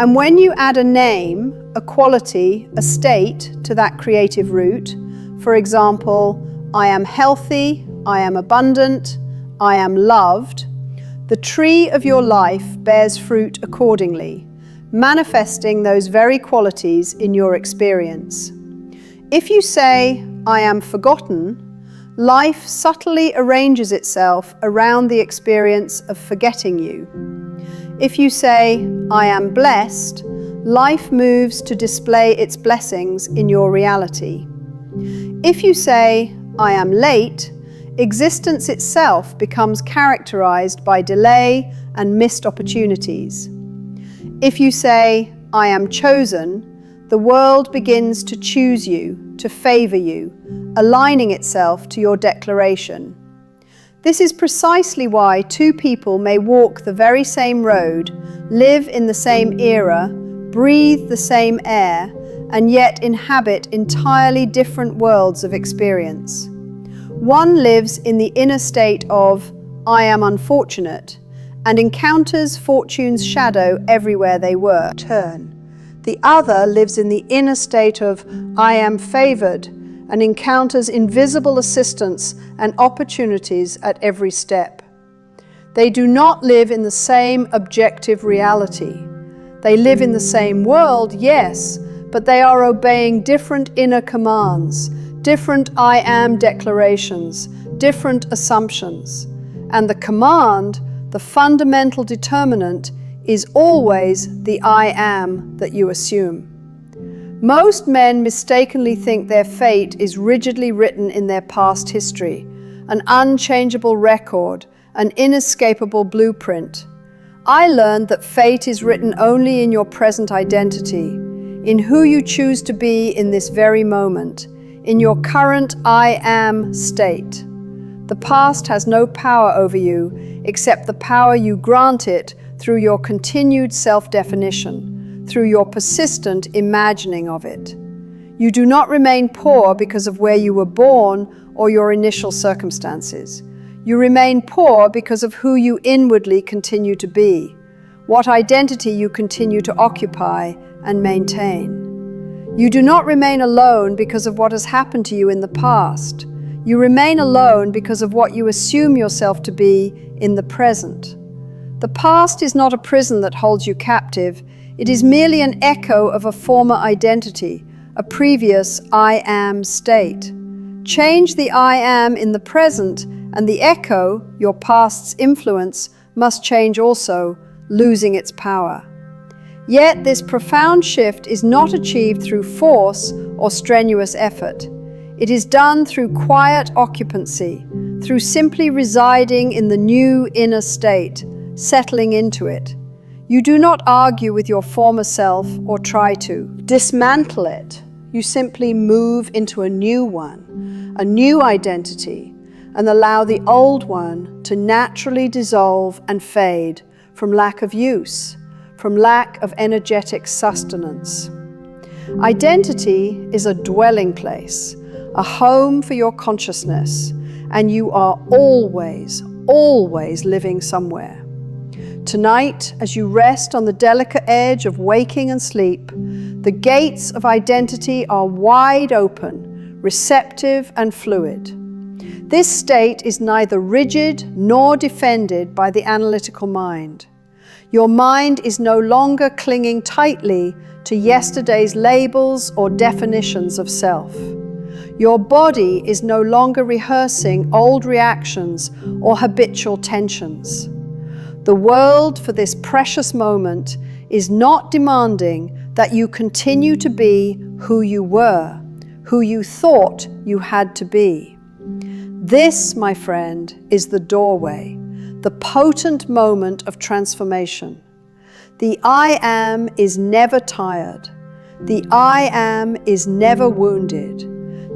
And when you add a name, a quality, a state to that creative root, for example, I am healthy, I am abundant, I am loved, the tree of your life bears fruit accordingly, manifesting those very qualities in your experience. If you say, I am forgotten, life subtly arranges itself around the experience of forgetting you. If you say, I am blessed, life moves to display its blessings in your reality. If you say, I am late, existence itself becomes characterized by delay and missed opportunities. If you say, I am chosen, the world begins to choose you, to favor you, aligning itself to your declaration. This is precisely why two people may walk the very same road, live in the same era, breathe the same air, and yet inhabit entirely different worlds of experience. One lives in the inner state of, I am unfortunate, and encounters fortune's shadow everywhere they turn. The other lives in the inner state of, I am favored, and encounters invisible assistance and opportunities at every step. They do not live in the same objective reality. They live in the same world, yes, but they are obeying different inner commands, different I am declarations, different assumptions. And the command, the fundamental determinant, is always the I am that you assume. Most men mistakenly think their fate is rigidly written in their past history, an unchangeable record, an inescapable blueprint. I learned that fate is written only in your present identity, in who you choose to be in this very moment, in your current I am state. The past has no power over you except the power you grant it through your continued self-definition, through your persistent imagining of it. You do not remain poor because of where you were born or your initial circumstances. You remain poor because of who you inwardly continue to be, what identity you continue to occupy and maintain. You do not remain alone because of what has happened to you in the past. You remain alone because of what you assume yourself to be in the present. The past is not a prison that holds you captive. It is merely an echo of a former identity, a previous I am state. Change the I am in the present, and the echo, your past's influence, must change also, losing its power. Yet this profound shift is not achieved through force or strenuous effort. It is done through quiet occupancy, through simply residing in the new inner state, settling into it. You do not argue with your former self or try to dismantle it. You simply move into a new one, a new identity, and allow the old one to naturally dissolve and fade from lack of use, from lack of energetic sustenance. Identity is a dwelling place, a home for your consciousness, and you are always living somewhere. Tonight, as you rest on the delicate edge of waking and sleep, the gates of identity are wide open, receptive and fluid. This state is neither rigid nor defended by the analytical mind. Your mind is no longer clinging tightly to yesterday's labels or definitions of self. Your body is no longer rehearsing old reactions or habitual tensions. The world for this precious moment is not demanding that you continue to be who you were, who you thought you had to be. This, my friend, is the doorway, the potent moment of transformation. The I am is never tired. The I am is never wounded.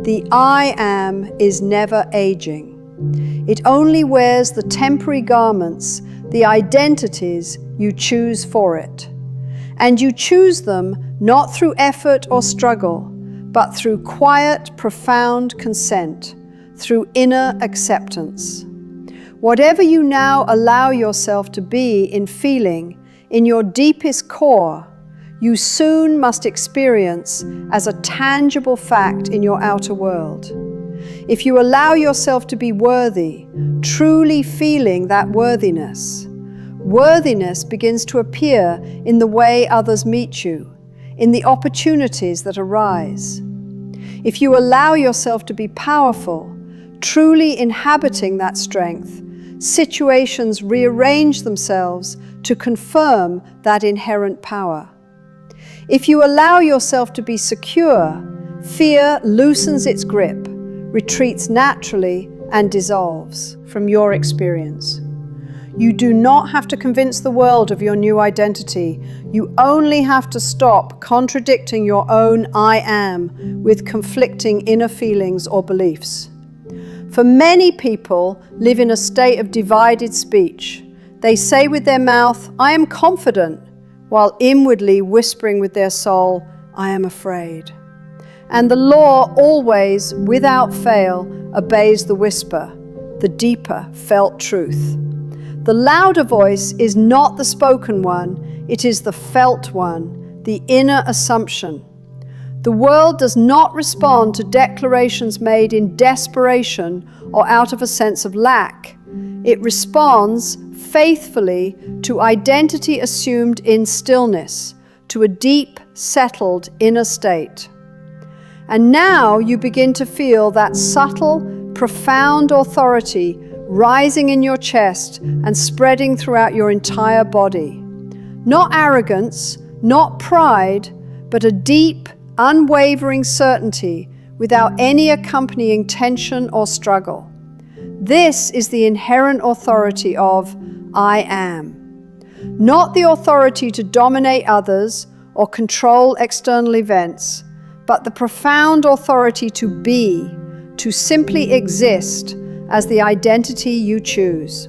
The I am is never aging. It only wears the temporary garments, the identities you choose for it. And you choose them not through effort or struggle, but through quiet, profound consent, through inner acceptance. Whatever you now allow yourself to be in feeling, in your deepest core, you soon must experience as a tangible fact in your outer world. If you allow yourself to be worthy, truly feeling that worthiness, worthiness begins to appear in the way others meet you, in the opportunities that arise. If you allow yourself to be powerful, truly inhabiting that strength, situations rearrange themselves to confirm that inherent power. If you allow yourself to be secure, fear loosens its grip, retreats naturally, and dissolves from your experience. You do not have to convince the world of your new identity. You only have to stop contradicting your own I am with conflicting inner feelings or beliefs. For many people live in a state of divided speech. They say with their mouth, I am confident, while inwardly whispering with their soul, I am afraid. And the law always, without fail, obeys the whisper, the deeper felt truth. The louder voice is not the spoken one, it is the felt one, the inner assumption. The world does not respond to declarations made in desperation or out of a sense of lack. It responds faithfully to identity assumed in stillness, to a deep, settled inner state. And now you begin to feel that subtle, profound authority rising in your chest and spreading throughout your entire body. Not arrogance, not pride, but a deep, unwavering certainty without any accompanying tension or struggle. This is the inherent authority of I am. Not the authority to dominate others or control external events, but the profound authority to be, to simply exist as the identity you choose.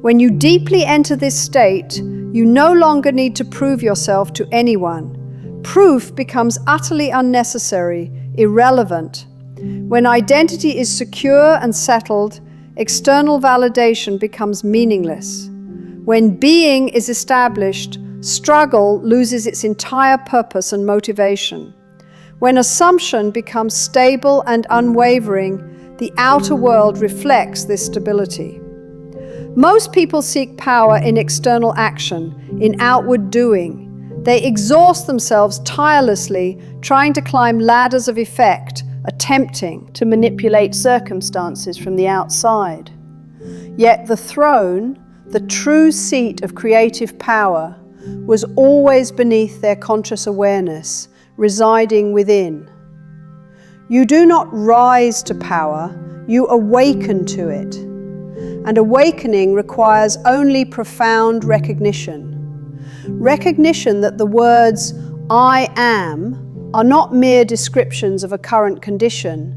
When you deeply enter this state, you no longer need to prove yourself to anyone. Proof becomes utterly unnecessary, irrelevant. When identity is secure and settled, external validation becomes meaningless. When being is established, struggle loses its entire purpose and motivation. When assumption becomes stable and unwavering, the outer world reflects this stability. Most people seek power in external action, in outward doing. They exhaust themselves tirelessly, trying to climb ladders of effect, attempting to manipulate circumstances from the outside. Yet the throne, the true seat of creative power, was always beneath their conscious awareness, residing within. You do not rise to power, you awaken to it. And awakening requires only profound recognition. Recognition that the words I am are not mere descriptions of a current condition.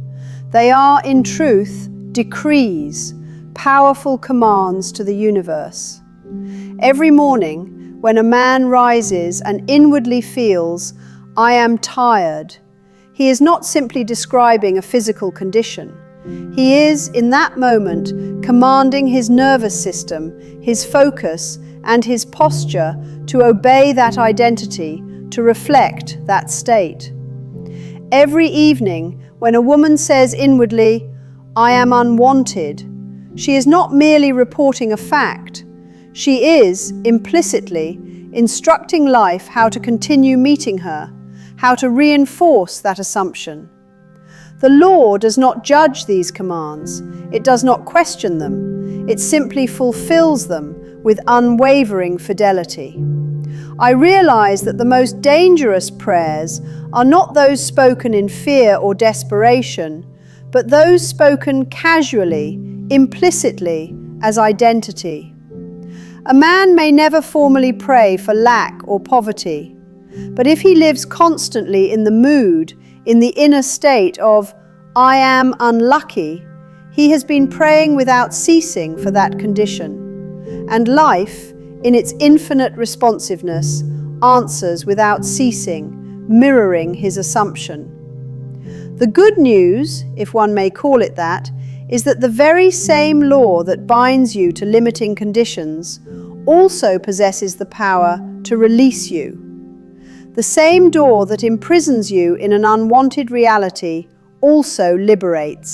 They are, in truth, decrees, powerful commands to the universe. Every morning, when a man rises and inwardly feels, I am tired, he is not simply describing a physical condition. He is, in that moment, commanding his nervous system, his focus, and his posture to obey that identity, to reflect that state. Every evening, when a woman says inwardly, I am unwanted, she is not merely reporting a fact. She is, implicitly, instructing life how to continue meeting her, how to reinforce that assumption. The law does not judge these commands. It does not question them. It simply fulfills them with unwavering fidelity. I realize that the most dangerous prayers are not those spoken in fear or desperation, but those spoken casually, implicitly, as identity. A man may never formally pray for lack or poverty, but if he lives constantly in the mood, in the inner state of, I am unlucky, he has been praying without ceasing for that condition. And life, in its infinite responsiveness, answers without ceasing, mirroring his assumption. The good news, if one may call it that, is that the very same law that binds you to limiting conditions also possesses the power to release you. The same door that imprisons you in an unwanted reality also liberates.